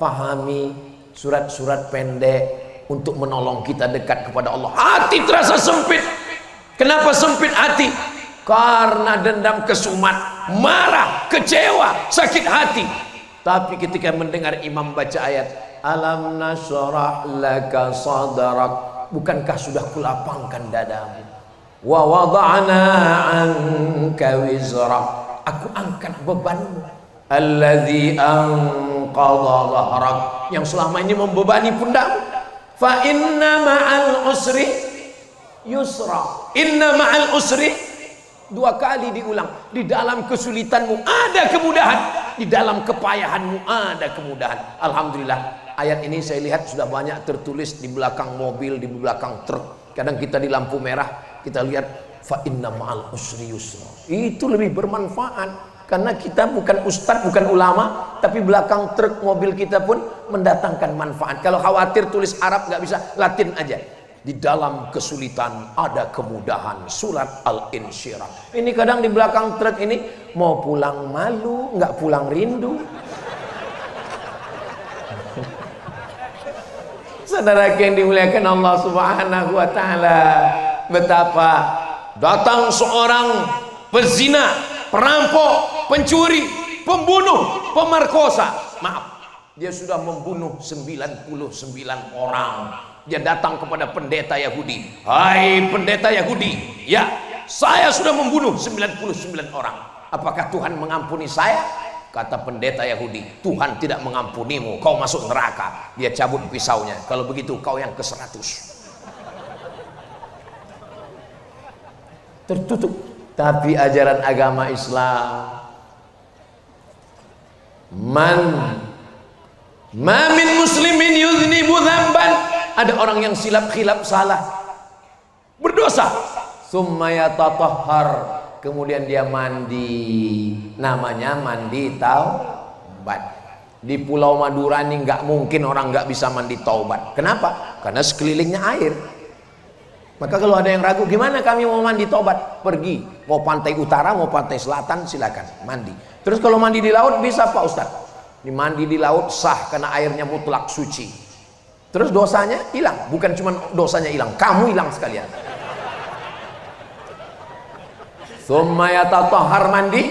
fahami surat-surat pendek untuk menolong kita dekat kepada Allah. Hati terasa sempit. Kenapa sempit hati? Karena dendam, kesumat, marah, kecewa, sakit hati. Tapi ketika mendengar imam baca ayat Alam nashrah laka sadrak, bukankah sudah kulapangkan dadamu? Wa wada'na anka wizrak, aku angkat bebanmu. Alladzi anqadha dhahrak, yang selama ini membebani pundakmu. Fa inna ma'al usri yusra. Inna ma'al usri, dua kali diulang. Di dalam kesulitanmu ada kemudahan, di dalam kepayahanmu ada kemudahan. Alhamdulillah, ayat ini saya lihat sudah banyak tertulis di belakang mobil, di belakang truk. Kadang kita di lampu merah, kita lihat fa inna ma'al usri yusra. Itu lebih bermanfaat karena kita bukan ustadz, bukan ulama, tapi belakang truk mobil kita pun mendatangkan manfaat. Kalau khawatir tulis Arab nggak bisa, Latin aja. Di dalam kesulitan ada kemudahan. Surat Al-Insyirah. Ini kadang di belakang truk ini mau pulang malu, nggak pulang rindu. Saudara yang dimuliakan Allah Subhanahu wa taala, betapa datang seorang pezina, perampok, pencuri, pembunuh, pemerkosa. Maaf, dia sudah membunuh 99 orang. Dia datang kepada pendeta Yahudi. Hai pendeta Yahudi, ya, saya sudah membunuh 99 orang. Apakah Tuhan mengampuni saya? Kata pendeta Yahudi, Tuhan tidak mengampunimu, kau masuk neraka. Dia cabut pisaunya. Kalau begitu kau yang ke-100. Tertutup. Tapi ajaran agama Islam, ma min muslimin yuznibu dzamban, ada orang yang silap khilaf salah, berdosa, summa yatatahhar, kemudian dia mandi, namanya mandi taubat. Di Pulau Madura ini nggak mungkin orang nggak bisa mandi taubat. Kenapa? Karena sekelilingnya air. Maka kalau ada yang ragu, gimana kami mau mandi taubat? Pergi, mau pantai utara, mau pantai selatan, silakan mandi. Terus kalau mandi di laut bisa Pak Ustadz? Mandi di laut sah karena airnya mutlak suci. Terus dosanya hilang, bukan cuma dosanya hilang, kamu hilang sekalian. Summa yatatahhar, mandi,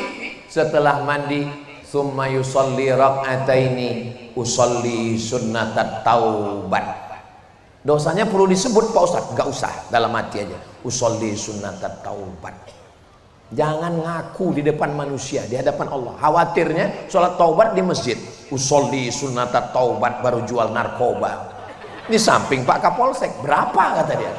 setelah mandi summa yusalli rak'ataini, usalli sunnatat taubat. Dosanya perlu disebut Pak Ustadz? Gak usah, dalam hati aja, usolli sunnatat taubat. Jangan ngaku di depan manusia, di hadapan Allah. Khawatirnya sholat taubat di masjid, usolli sunnatat taubat, baru jual narkoba di samping Pak Kapolsek. Berapa kata dia?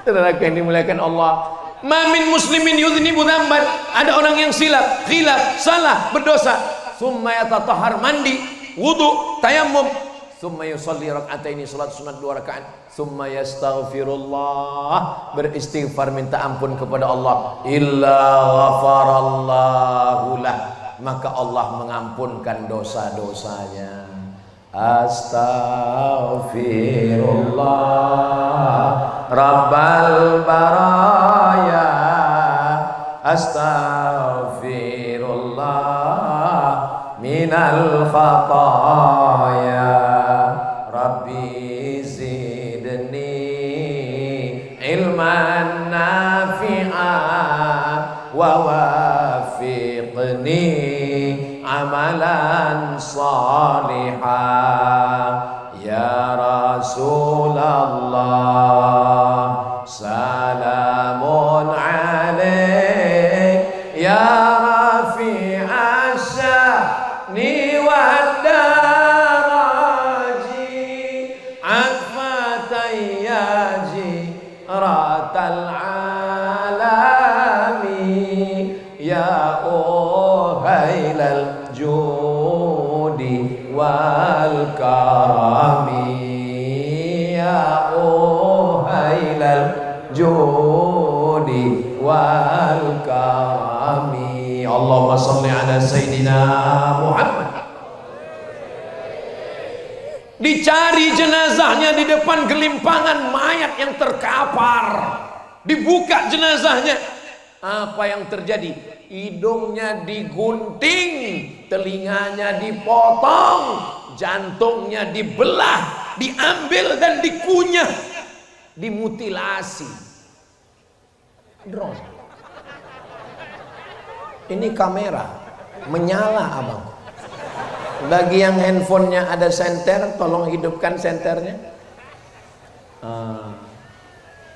Saudara yang dimuliakan Allah, ma min muslimin yudhnibu dzamban, ada orang yang silap, khilaf, salah, berdosa, summa yatatahhar, mandi, wudu, tayammum, summa yusalli rak'ataini, salat sunat 2 rakaat, summa yastaghfirullah, beristighfar minta ampun kepada Allah, illa ghafarallahu lah, maka Allah mengampunkan dosa-dosanya. Astaghfirullah Rabbal baraya, astaghfirullah minal khataya, Rabbi zidni ilman nafi'a wa wafiqni amalan salihah. Ya Rasulullah salamun alaik, ya rafi'a sya'ni wa daraji, atfatayyaji ratal alami, ya uhailal judi wal karami, ya uhailal judi wal karami. Allahumma salli ala Sayyidina Muhammad. Dicari jenazahnya di depan gelimpangan mayat yang terkapar, dibuka jenazahnya, apa yang terjadi? Hidungnya digunting, telinganya dipotong, jantungnya dibelah, diambil dan dikunyah, dimutilasi. Drone. Ini kamera menyala abang. Bagi yang handphonenya ada senter, tolong hidupkan senternya.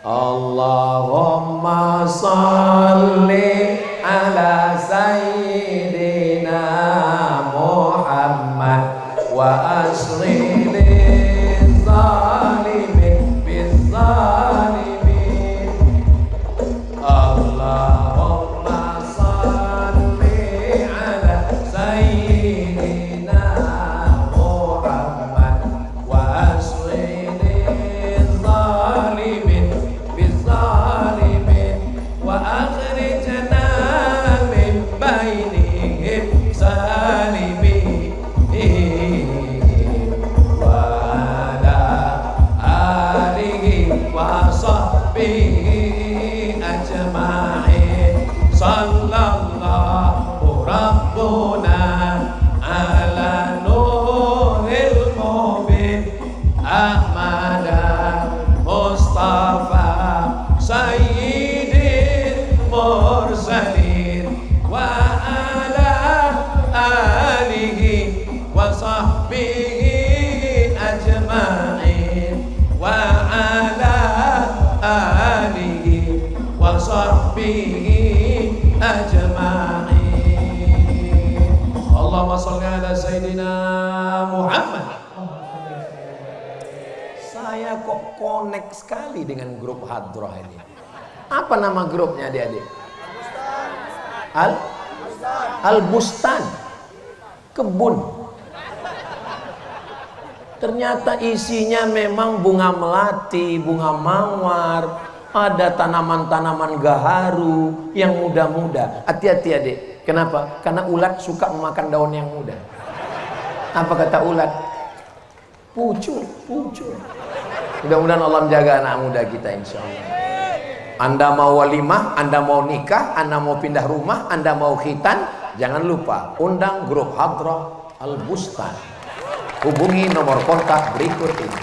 Allahumma salli ala sayyidina Muhammad wa asri lil zalimin bil zalimin. Allahumma salli ala sayyidina Muhammad wa asri lil zalimin bil zalimin wa akhrijna min bainihim salimin wa ala kok connect sekali dengan grup Hadroh ini. Apa nama grupnya adik-adik? Al-Bustan, kebun. Ternyata isinya memang bunga melati, bunga mawar, ada tanaman-tanaman gaharu yang muda-muda. Hati-hati adik. Kenapa? Karena ulat suka memakan daun yang muda. Apa kata ulat? Pucuk. Mudah-mudahan Allah menjaga anak muda kita, insya Allah. Anda mau walimah, Anda mau nikah, Anda mau pindah rumah, Anda mau khitan, jangan lupa undang grup Hadroh Al-Bustan. Hubungi nomor kontak berikut ini.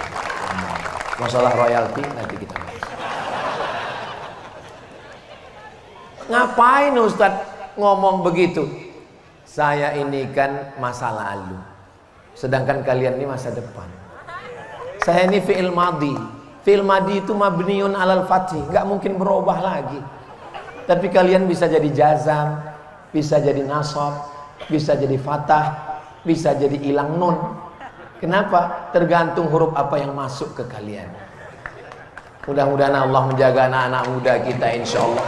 Masalah royalti nanti kita bahas. Ngapain Ustadz ngomong begitu? Saya ini kan masa lalu, sedangkan kalian ini masa depan. Saya ini fi'il madhi. Fi'il madhi itu mabniun alal fathi, nggak mungkin berubah lagi. Tapi kalian bisa jadi jazam, bisa jadi nasab, bisa jadi fathah, bisa jadi ilang nun. Kenapa? Tergantung huruf apa yang masuk ke kalian. Mudah-mudahan Allah menjaga anak-anak muda kita, insya Allah.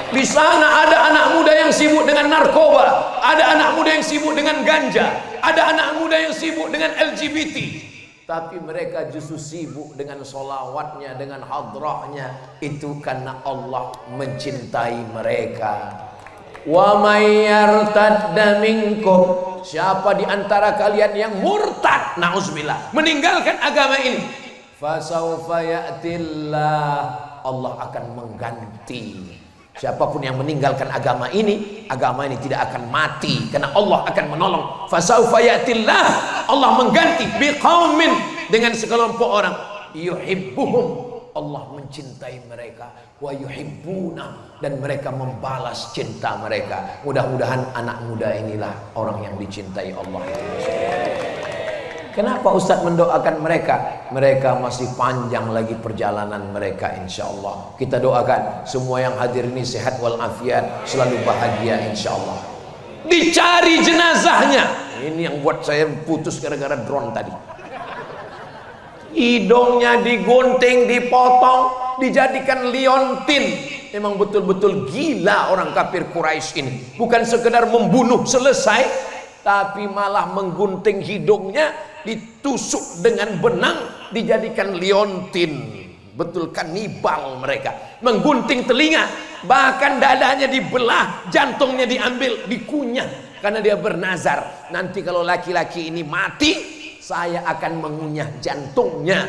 Di sana ada anak muda yang sibuk dengan narkoba, ada anak muda yang sibuk dengan ganja, ada anak muda yang sibuk dengan LGBT. Tapi mereka justru sibuk dengan sholawatnya, dengan hadrahnya. Itu karena Allah mencintai mereka. Wa may yartadda minkum, siapa di antara kalian yang murtad, na'udzubillah, meninggalkan agama ini, fasawfa ya'tillah, Allah akan mengganti. Siapapun yang meninggalkan agama ini tidak akan mati karena Allah akan menolong. Fasawfa ya'tillah, Allah mengganti biqaumin, dengan sekelompok orang, yuhibbuhum, Allah mencintai mereka, wa yuhibbuna, dan mereka membalas cinta mereka. Mudah-mudahan anak muda inilah orang yang dicintai Allah itu. Kenapa Ustadz mendoakan mereka? Mereka masih panjang lagi perjalanan mereka, insya Allah. Kita doakan semua yang hadir ini sehat walafiat, selalu bahagia, insya Allah. Dicari jenazahnya. Ini yang buat saya putus gara-gara drone tadi. Hidungnya digunting, dipotong, dijadikan liontin. Memang betul-betul gila orang kafir Quraisy ini. Bukan sekedar membunuh selesai, tapi malah menggunting hidungnya, ditusuk dengan benang, dijadikan liontin. Betul kanibal mereka. Menggunting telinga, bahkan dadanya dibelah, jantungnya diambil, dikunyah. Karena dia bernazar, nanti kalau laki-laki ini mati, saya akan mengunyah jantungnya.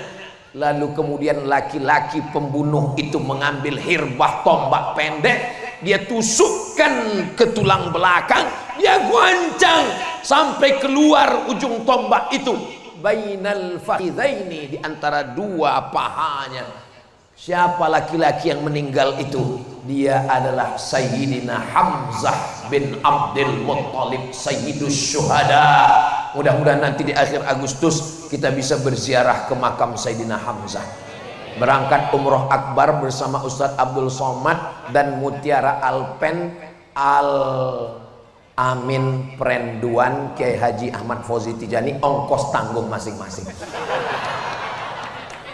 Lalu kemudian laki-laki pembunuh itu mengambil hirbah tombak pendek, dia tusukkan ke tulang belakang, dia goncang sampai keluar ujung tombak itu, bainal fakhidaini, di antara dua pahanya. Siapa laki-laki yang meninggal itu? Dia adalah Sayyidina Hamzah bin Abdul Muttalib, Sayyidus Syuhada. Mudah-mudahan nanti di akhir Agustus kita bisa berziarah ke makam Sayyidina Hamzah. Berangkat umroh akbar bersama Ustadz Abdul Somad dan Mutiara Alpen Al Amin Perenduan Kiai Haji Ahmad Fauzi Tijani, ongkos tanggung masing-masing.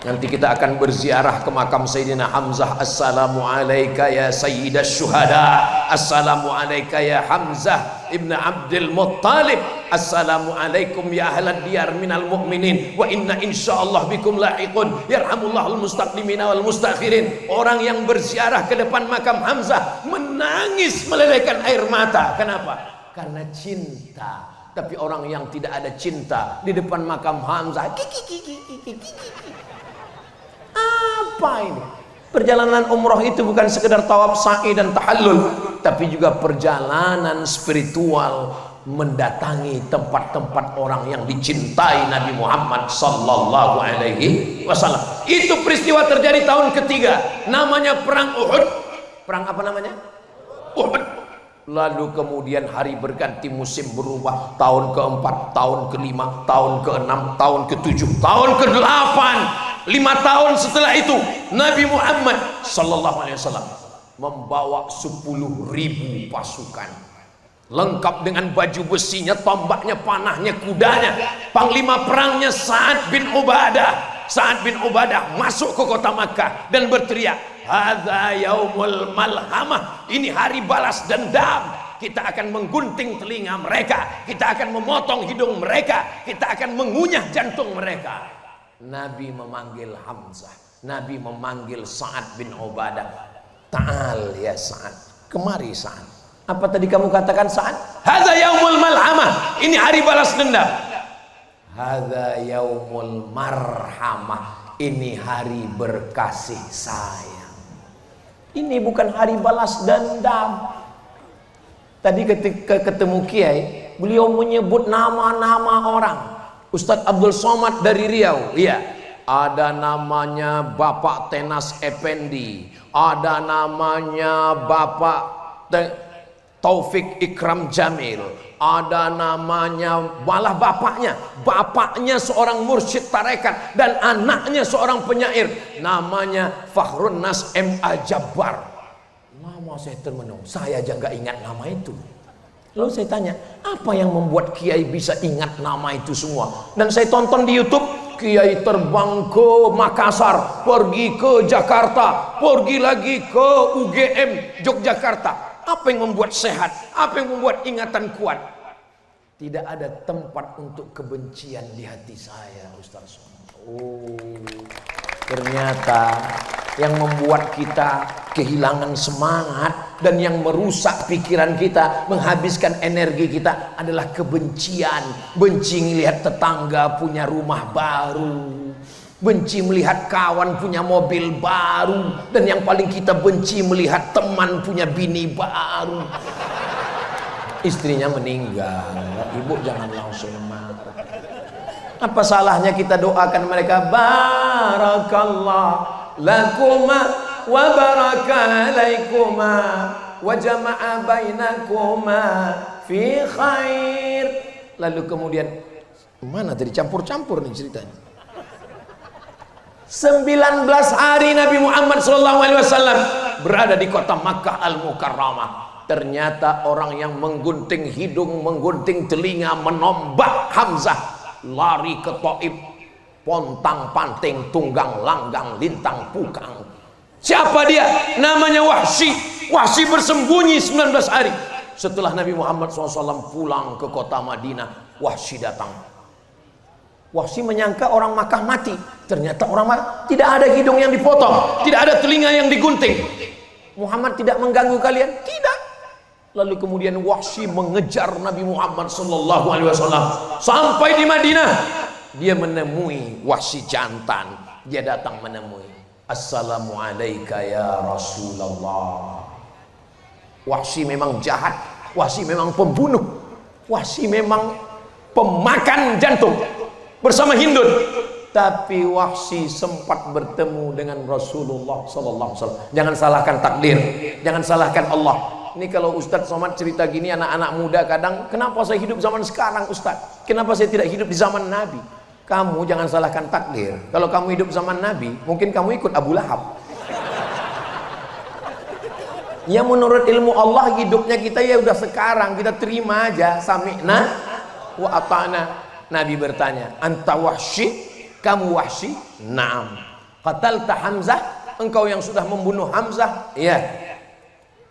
Nanti kita akan berziarah ke makam Sayyidina Hamzah. Assalamu alayka ya Sayyidash Syuhada, assalamu alayka ya Hamzah ibn Abdul Muttalib, assalamu alaikum ya ahlad diyar minal mu'minin, wa inna insyaallah bikum lahiqun, yarhamullahul mustaqdimina wal mustakhirin. Orang yang berziarah ke depan makam Hamzah menangis melelehkan air mata. Kenapa? Karena cinta. Tapi orang yang tidak ada cinta di depan makam Hamzah, apa ini? Perjalanan umroh itu bukan sekedar tawaf sa'i dan tahallul, tapi juga perjalanan spiritual, mendatangi tempat-tempat orang yang dicintai Nabi Muhammad sallallahu alaihi wasallam. Itu peristiwa terjadi tahun ketiga, namanya perang Uhud. Perang apa namanya? Uhud. Lalu kemudian hari berganti, musim berubah, tahun keempat, tahun kelima, tahun keenam, tahun ketujuh, tahun kedelapan. 5 tahun setelah itu Nabi Muhammad sallallahu alaihi wasallam membawa 10.000 pasukan, lengkap dengan baju besinya, tombaknya, panahnya, kudanya. Panglima perangnya Sa'ad bin Ubadah. Sa'ad bin Ubadah masuk ke kota Makkah dan berteriak, hadza yaumul malhamah, ini hari balas dendam. Kita akan menggunting telinga mereka, kita akan memotong hidung mereka, kita akan mengunyah jantung mereka. Nabi memanggil Hamzah, Nabi memanggil Sa'ad bin Ubadah. Ta'al ya Sa'ad, kemari Sa'ad. Apa tadi kamu katakan Sa'ad? Hadza yaumul malhamah, ini hari balas dendam. Hadza yaumul marhamah, ini hari berkasih sayang. Ini bukan hari balas dendam. Tadi ketika ketemu Kiai, beliau menyebut nama-nama orang. Ustadz Abdul Somad dari Riau, iya, ada namanya Bapak Tenas Effendi, ada namanya Bapak Taufik Ikram Jamil, ada namanya malah bapaknya seorang mursyid tarekat dan anaknya seorang penyair, namanya Fakhrun Nas M.A. Jabbar. Lama saya termenung, saya aja nggak ingat nama itu. Lalu saya tanya, apa yang membuat Kiai bisa ingat nama itu semua? Dan saya tonton di YouTube, Kiai terbang ke Makassar, pergi ke Jakarta, pergi lagi ke UGM Yogyakarta. Apa yang membuat sehat? Apa yang membuat ingatan kuat? Tidak ada tempat untuk kebencian di hati saya, Ustaz. Oh, ternyata yang membuat kita kehilangan semangat dan yang merusak pikiran kita, menghabiskan energi kita adalah kebencian. Benci melihat tetangga punya rumah baru, benci melihat kawan punya mobil baru, dan yang paling kita benci melihat teman punya bini baru. Istrinya meninggal, ibu jangan langsung marah. Apa salahnya kita doakan mereka, barakallah lakuma wa baraka alaikuma wa jama'a bainakuma fi khair. Lalu kemudian mana tadi campur-campur nih ceritanya. 19 hari Nabi Muhammad SAW berada di kota Makkah Al-Mukarramah. Ternyata orang yang menggunting hidung, menggunting telinga, menombak Hamzah, lari ke Taif, pontang panting, tunggang langgang, lintang pukang. Siapa dia? Namanya Wahsy. Wahsy bersembunyi 19 hari. Setelah Nabi Muhammad SAW pulang ke kota Madinah, Wahsy datang. Wahsy menyangka orang Makkah mati. Ternyata orang Makkah tidak ada hidung yang dipotong, tidak ada telinga yang digunting. Muhammad tidak mengganggu kalian? Tidak. Lalu kemudian Wahsy mengejar Nabi Muhammad SAW sampai di Madinah. Dia menemui Wahsy jantan. Dia datang menemui, Assalamualaikum ya Rasulullah. Wahsy memang jahat, Wahsy memang pembunuh, Wahsy memang pemakan jantung bersama Hindun. Tapi Wahsy sempat bertemu dengan Rasulullah SAW. Jangan salahkan takdir, jangan salahkan Allah. Ini kalau Ustadz Somad cerita gini, anak-anak muda kadang, kenapa saya hidup zaman sekarang Ustadz? Kenapa saya tidak hidup di zaman Nabi? Kamu jangan salahkan takdir. Kalau kamu hidup zaman Nabi, mungkin kamu ikut Abu Lahab. Ya menurut ilmu Allah hidupnya kita ya udah sekarang, kita terima aja, sami'na wa ata'na. Nabi bertanya, anta Wahsy? Kamu Wahsy? Naam. Qatalta Hamzah? Engkau yang sudah membunuh Hamzah? Iya.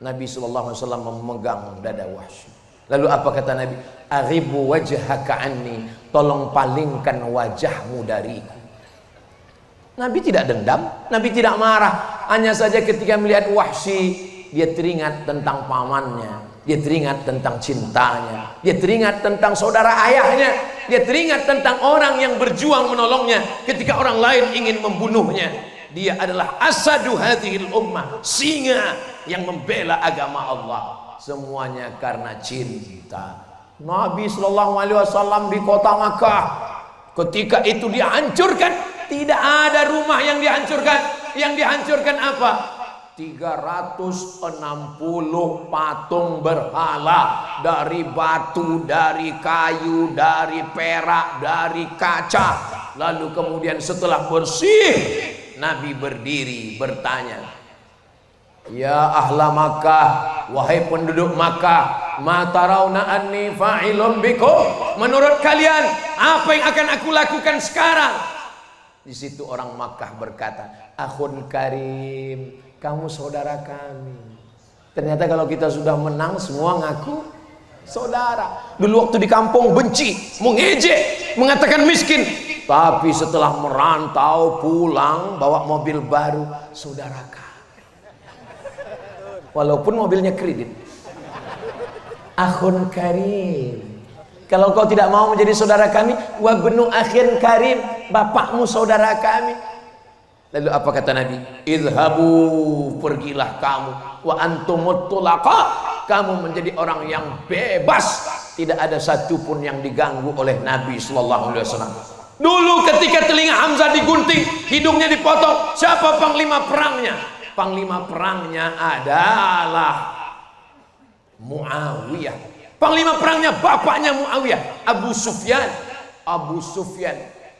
Nabi SAW memegang dada Wahsy. Lalu apa kata Nabi? Aghibu wajhaka anni, tolong palingkan wajahmu dariku. Nabi tidak dendam, Nabi tidak marah. Hanya saja ketika melihat Wahsy, dia teringat tentang pamannya, dia teringat tentang cintanya, dia teringat tentang saudara ayahnya, dia teringat tentang orang yang berjuang menolongnya ketika orang lain ingin membunuhnya. Dia adalah asadu hadhil ummah, singa yang membela agama Allah. Semuanya karena cinta. Nabi SAW di kota Makkah, ketika itu dihancurkan, tidak ada rumah yang dihancurkan. Yang dihancurkan apa? 360 patung berhala, dari batu, dari kayu, dari perak, dari kaca. Lalu kemudian setelah bersih, Nabi berdiri bertanya, ya ahla Makkah, wahai penduduk Makkah, ma tarawna anni fa'ilun bikum, menurut kalian apa yang akan aku lakukan sekarang? Di situ orang Makkah berkata, akhun karim, kamu saudara kami. Ternyata kalau kita sudah menang semua ngaku saudara. Dulu waktu di kampung benci, mengejek, mengatakan miskin. Tapi setelah merantau pulang bawa mobil baru, saudara kami. Walaupun mobilnya kredit. Akhun karim. Kalau kau tidak mau menjadi saudara kami, wa benu akhin karim, bapakmu saudara kami. Lalu apa kata Nabi? Idhabu, pergilah kamu. Wa antumut tulaqa, kamu menjadi orang yang bebas. Tidak ada satupun yang diganggu oleh Nabi sallallahu alaihi wasallam. Dulu ketika telinga Hamzah digunting, hidungnya dipotong, siapa panglima perangnya? Panglima perangnya adalah Muawiyah. Panglima perangnya bapaknya Muawiyah, Abu Sufyan. Abu Sufyan.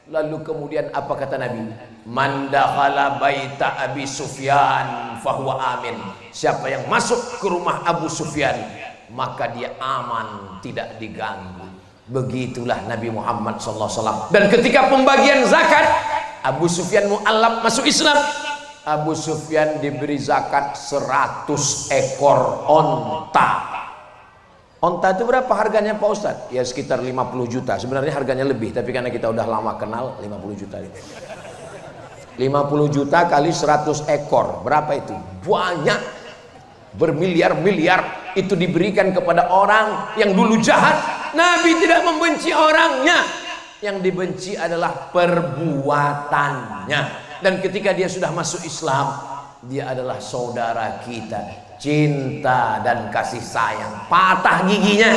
Lalu kemudian apa kata Nabi? Man dakhala baita Abi Sufyan fahuwa amin. Siapa yang masuk ke rumah Abu Sufyan, maka dia aman, tidak diganggu. Begitulah Nabi Muhammad SAW. Dan ketika pembagian zakat, Abu Sufyan mu'allab masuk Islam. Abu Sufyan diberi zakat 100 ekor onta. Onta itu berapa harganya Pak Ustadz? Ya sekitar 50 juta. Sebenarnya harganya lebih, tapi karena kita udah lama kenal, 50 juta. 50 juta kali 100 ekor. Berapa itu? Banyak. Bermiliar-miliar itu diberikan kepada orang yang dulu jahat. Nabi tidak membenci orangnya. Yang dibenci adalah perbuatannya. Dan ketika dia sudah masuk Islam, dia adalah saudara kita. Cinta dan kasih sayang, patah giginya.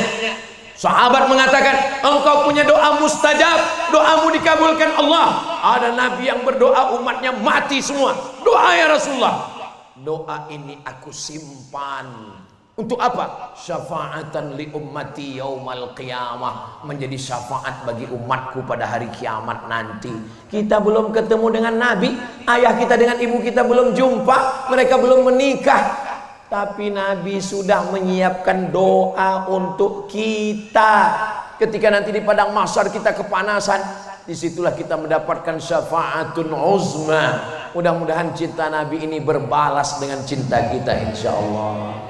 Sahabat mengatakan, engkau punya doa mustajab, doamu dikabulkan Allah. Ada nabi yang berdoa umatnya mati semua. Doa ya Rasulullah. Doa ini aku simpan. Untuk apa? Syafa'atan li ummati yaumal qiyamah. Menjadi syafaat bagi umatku pada hari kiamat nanti. Kita belum ketemu dengan Nabi, ayah kita dengan ibu kita belum jumpa, mereka belum menikah, tapi Nabi sudah menyiapkan doa untuk kita. Ketika nanti di padang mahsyar kita kepanasan, disitulah kita mendapatkan syafaatun uzma. Mudah-mudahan cinta Nabi ini berbalas dengan cinta kita insyaallah.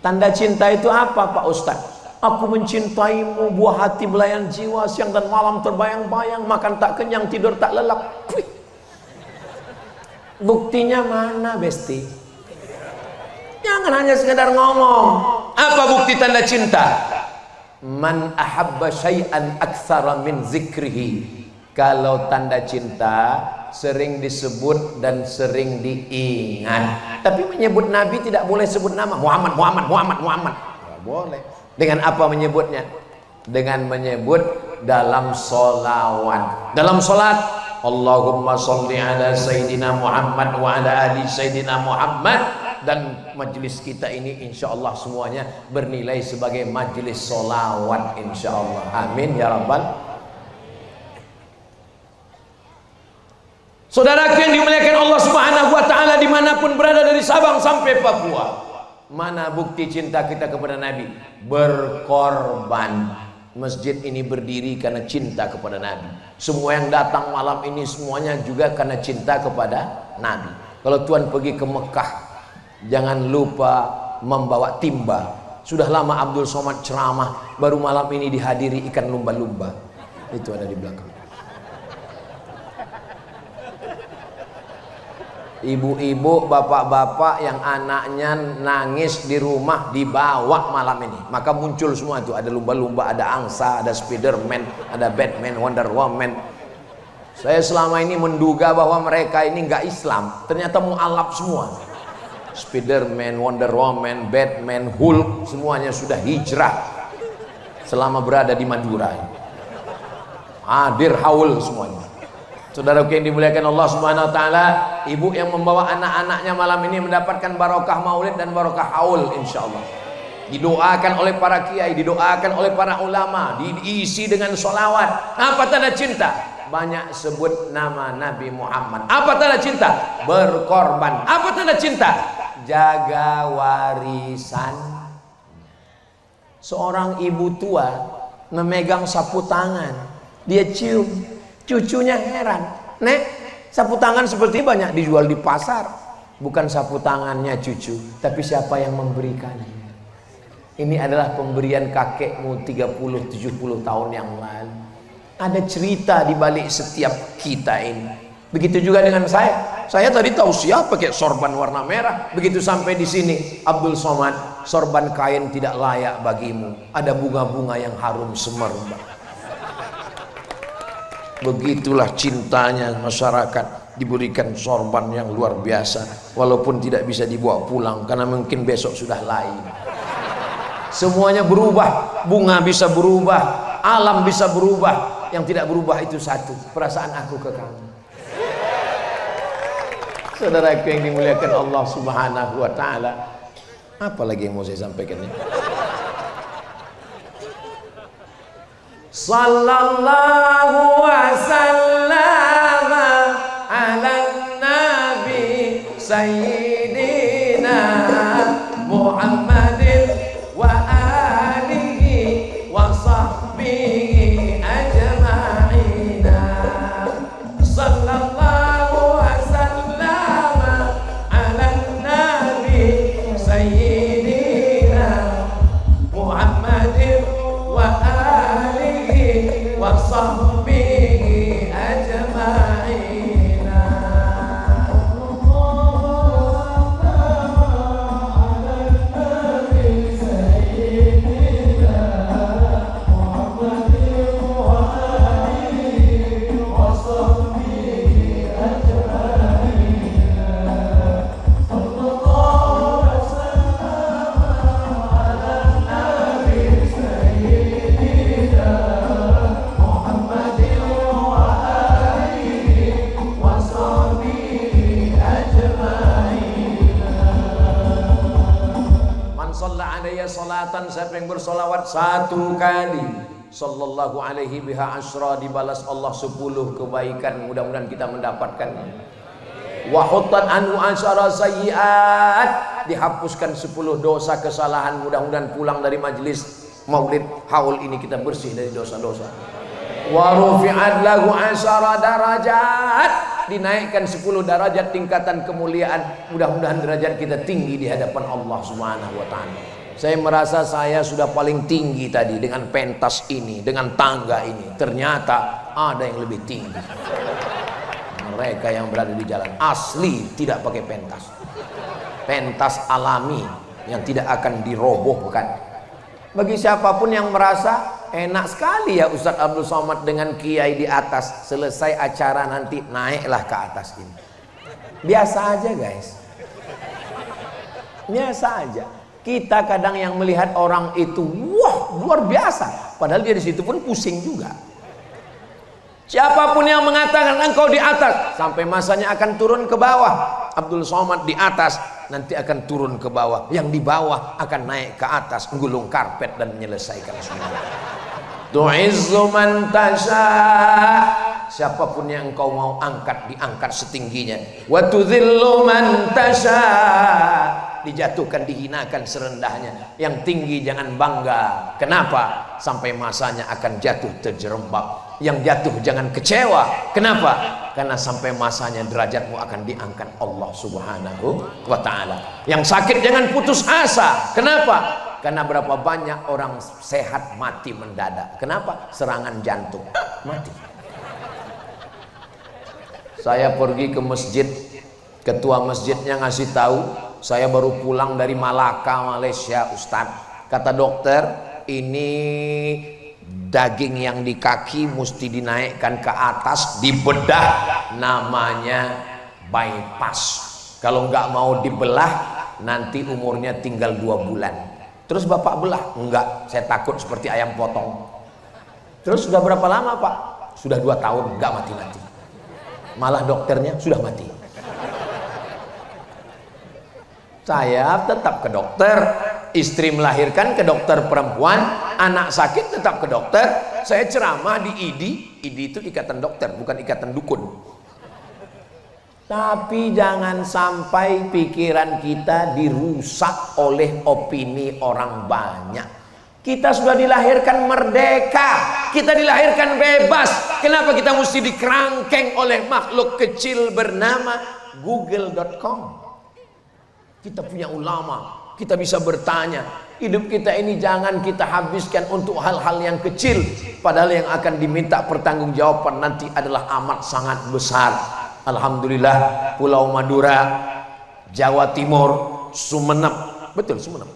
Tanda cinta itu apa Pak Ustaz? Aku mencintaimu, buah hati belayan jiwa, siang dan malam terbayang-bayang, makan tak kenyang, tidur tak lelap. Buktinya mana Besti? Jangan hanya sekedar ngomong. Apa bukti tanda cinta? Man ahabba syai'an aktsara min zikrihi. Kalau tanda cinta sering disebut dan sering diingat. Tapi menyebut Nabi tidak boleh sebut nama Muhammad. Tidak boleh. Dengan apa menyebutnya? Dengan menyebut dalam sholawat. Dalam sholat, Allahumma sholli ala Sayyidina Muhammad wa ala ali Sayyidina Muhammad. Dan majelis kita ini insya Allah semuanya bernilai sebagai majelis sholawat insya Allah. Amin ya rabbal. Saudaraku yang dimuliakan Allah Subhanahu wa taala dimanapun berada dari Sabang sampai Papua. Mana bukti cinta kita kepada Nabi? Berkorban. Masjid ini berdiri karena cinta kepada Nabi. Semua yang datang malam ini semuanya juga karena cinta kepada Nabi. Kalau Tuhan pergi ke Mekah, jangan lupa membawa timba. Sudah lama Abdul Somad ceramah, baru malam ini dihadiri ikan lumba-lumba. Itu ada di belakang. Ibu-ibu, bapak-bapak yang anaknya nangis di rumah dibawa malam ini. Maka muncul semua itu. Ada lumba-lumba, ada angsa, ada Spiderman, ada Batman, Wonder Woman. Saya selama ini menduga bahwa mereka ini nggak Islam. Ternyata mu'alaf semua. Spiderman, Wonder Woman, Batman, Hulk, semuanya sudah hijrah selama berada di Madura. Hadir haul semuanya. Saudaraku yang dimuliakan Allah Subhanahu wa taala, ibu yang membawa anak-anaknya malam ini mendapatkan barokah maulid dan barokah haul insyaallah. Didoakan oleh para kiai, didoakan oleh para ulama, diisi dengan sholawat. Apa tanda cinta? Banyak sebut nama Nabi Muhammad. Apa tanda cinta? Berkorban. Apa tanda cinta? Jaga warisan. Seorang ibu tua memegang sapu tangan, dia cium. Cucunya heran, Nek, sapu tangan seperti banyak dijual di pasar. Bukan sapu tangannya cucu, tapi siapa yang memberikannya. Ini adalah pemberian kakekmu 30-70 tahun yang lalu. Ada cerita di balik setiap kita ini. Begitu juga dengan saya. Saya tadi tahu siapa pakai sorban warna merah. Begitu sampai di sini, Abdul Somad, sorban kain tidak layak bagimu. Ada bunga-bunga yang harum semerbak. Begitulah cintanya masyarakat, diberikan sorban yang luar biasa, walaupun tidak bisa dibawa pulang karena mungkin besok sudah lain. Semuanya berubah, bunga bisa berubah, alam bisa berubah. Yang tidak berubah itu satu, perasaan aku ke kamu. Saudaraku yang dimuliakan Allah Subhanahu wa taala. Apa lagi yang mau saya sampaikan ini? Sallallahu wasallam ala nabi sayyidina Muhammadin wa alihi wa sahbihi ajma'ina. Sallallahu wasallam ala nabi sayyidina Muhammadin wa alihi wa sahbihi ajma'ina. Salatan, siapa yang bersolawat satu kali, sallallahu alaihi biha asyra, dibalas Allah 10 kebaikan. Mudah-mudahan kita mendapatkannya. Wa huttan anhu asyara sayyiat, dihapuskan 10 dosa kesalahan. Mudah-mudahan pulang dari majelis maulid haul ini kita bersih dari dosa-dosa. Wa rufi'at lahu asyara darajat, dinaikkan 10 derajat tingkatan kemuliaan. Mudah-mudahan derajat kita tinggi di hadapan Allah Subhanahu wa taala. Saya merasa saya sudah paling tinggi tadi dengan pentas ini, dengan tangga ini. Ternyata ada yang lebih tinggi. Mereka yang berada di jalan asli tidak pakai pentas. Pentas alami yang tidak akan dirobohkan. Bagi siapapun yang merasa enak sekali ya Ustadz Abdul Somad dengan kiai di atas, selesai acara nanti naiklah ke atas ini. Biasa aja guys. Biasa aja. Kita kadang yang melihat orang itu, wah luar biasa, padahal dia di situ pun pusing juga. Siapapun yang mengatakan engkau di atas, sampai masanya akan turun ke bawah. Abdul Somad di atas, nanti akan turun ke bawah. Yang di bawah akan naik ke atas, gulung karpet dan menyelesaikan semua. Tu'izzu man tasha, siapapun yang engkau mau angkat, diangkat setingginya. Wa tudhillu man tasha, dijatuhkan, dihinakan serendahnya. Yang tinggi jangan bangga. Kenapa? Sampai masanya akan jatuh terjerembab. Yang jatuh jangan kecewa. Kenapa? Karena sampai masanya derajatmu akan diangkat Allah Subhanahu wa ta'ala. Yang sakit jangan putus asa. Kenapa? Karena berapa banyak orang sehat mati mendadak. Kenapa? Serangan jantung, mati. Saya pergi ke masjid, ketua masjidnya ngasih tahu, saya baru pulang dari Malaka, Malaysia, Ustadz. Kata dokter, ini daging yang di kaki mesti dinaikkan ke atas, dibedah, namanya bypass. Kalau nggak mau dibelah, nanti umurnya tinggal 2 bulan. Terus bapak belah? Enggak, saya takut seperti ayam potong. Terus sudah berapa lama pak? Sudah 2 tahun, nggak mati-mati. Malah dokternya sudah mati. Saya tetap ke dokter, istri melahirkan ke dokter perempuan, anak sakit tetap ke dokter. Saya ceramah di IDI, IDI itu ikatan dokter, bukan ikatan dukun. Tapi jangan sampai pikiran kita dirusak oleh opini orang banyak. Kita sudah dilahirkan merdeka, kita dilahirkan bebas. Kenapa kita mesti dikerangkeng oleh makhluk kecil bernama google.com? Kita punya ulama, kita bisa bertanya. Hidup kita ini jangan kita habiskan untuk hal-hal yang kecil, padahal yang akan diminta pertanggungjawaban nanti adalah amat sangat besar. Alhamdulillah, Pulau Madura, Jawa Timur, Sumeneb, betul Sumeneb,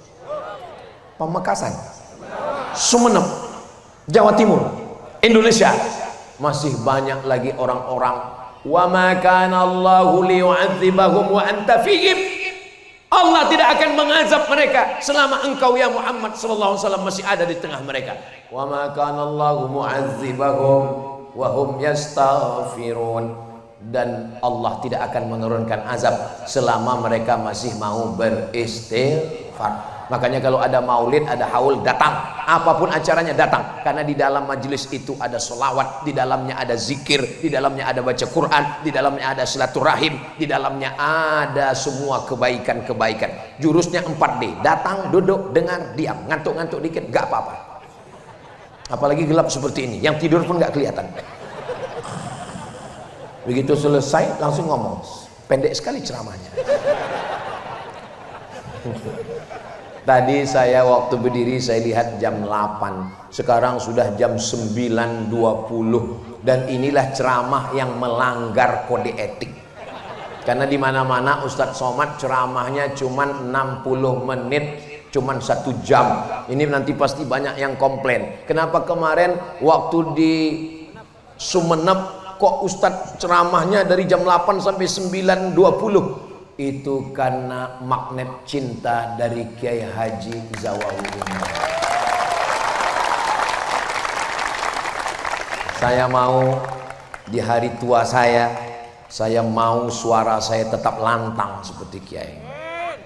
Pamekasan, Sumeneb, Jawa Timur, Indonesia, masih banyak lagi orang-orang. Wa ma kana Allahu liyu'adzibahum wa anta fihim. Allah tidak akan mengazab mereka selama engkau ya Muhammad sallallahu alaihi wasallam masih ada di tengah mereka. Wa ma kana Allahu mu'adzibahum wa hum yastaghfirun. Dan Allah tidak akan menurunkan azab selama mereka masih mau beristighfar. Makanya kalau ada maulid, ada haul, datang. Apapun acaranya datang. Karena di dalam majelis itu ada solawat, di dalamnya ada zikir, di dalamnya ada baca Quran, di dalamnya ada silaturahim, di dalamnya ada semua kebaikan-kebaikan. Jurusnya 4D. Datang, duduk, dengar, diam. Ngantuk-ngantuk dikit, gak apa-apa. Apalagi gelap seperti ini. Yang tidur pun gak kelihatan. Begitu selesai, langsung ngomong. Pendek sekali ceramahnya. Tadi saya waktu berdiri saya lihat jam 8, sekarang sudah jam 9.20, dan inilah ceramah yang melanggar kode etik. Karena di mana-mana Ustadz Somad ceramahnya cuman 60 menit, cuman 1 jam. Ini nanti pasti banyak yang komplain. Kenapa kemarin waktu di Sumeneb kok Ustadz ceramahnya dari jam 8 sampai 9.20? Itu karena magnet cinta dari Kiai Haji Zawahudin. Saya mau di hari tua saya mau suara saya tetap lantang seperti Kiai.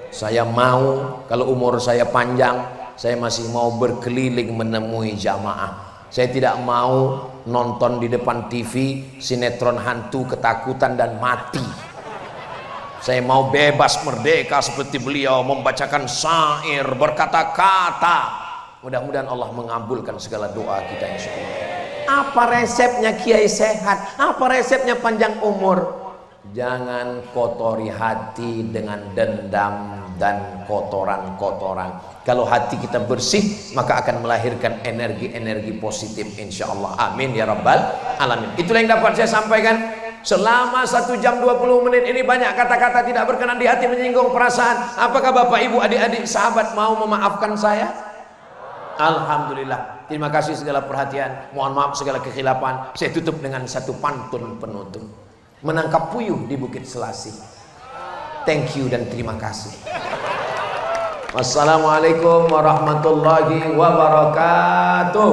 Saya mau kalau umur saya panjang, saya masih mau berkeliling menemui jamaah. Saya tidak mau nonton di depan TV sinetron hantu ketakutan dan mati. Saya mau bebas merdeka seperti beliau, membacakan syair, berkata-kata. Mudah-mudahan Allah mengabulkan segala doa kita insyaallah. Apa resepnya Kiai sehat? Apa resepnya panjang umur? Jangan kotori hati dengan dendam dan kotoran-kotoran. Kalau hati kita bersih, maka akan melahirkan energi-energi positif insyaallah. Amin ya rabbal alamin. Itulah yang dapat saya sampaikan. Selama 1 jam 20 menit ini banyak kata-kata tidak berkenan di hati, menyinggung perasaan. Apakah Bapak Ibu adik-adik sahabat mau memaafkan saya? Alhamdulillah. Terima kasih segala perhatian. Mohon maaf segala kekhilafan. Saya tutup dengan satu pantun penutup. Menangkap puyuh di Bukit Selasih. Thank you dan terima kasih. Wassalamualaikum warahmatullahi wabarakatuh.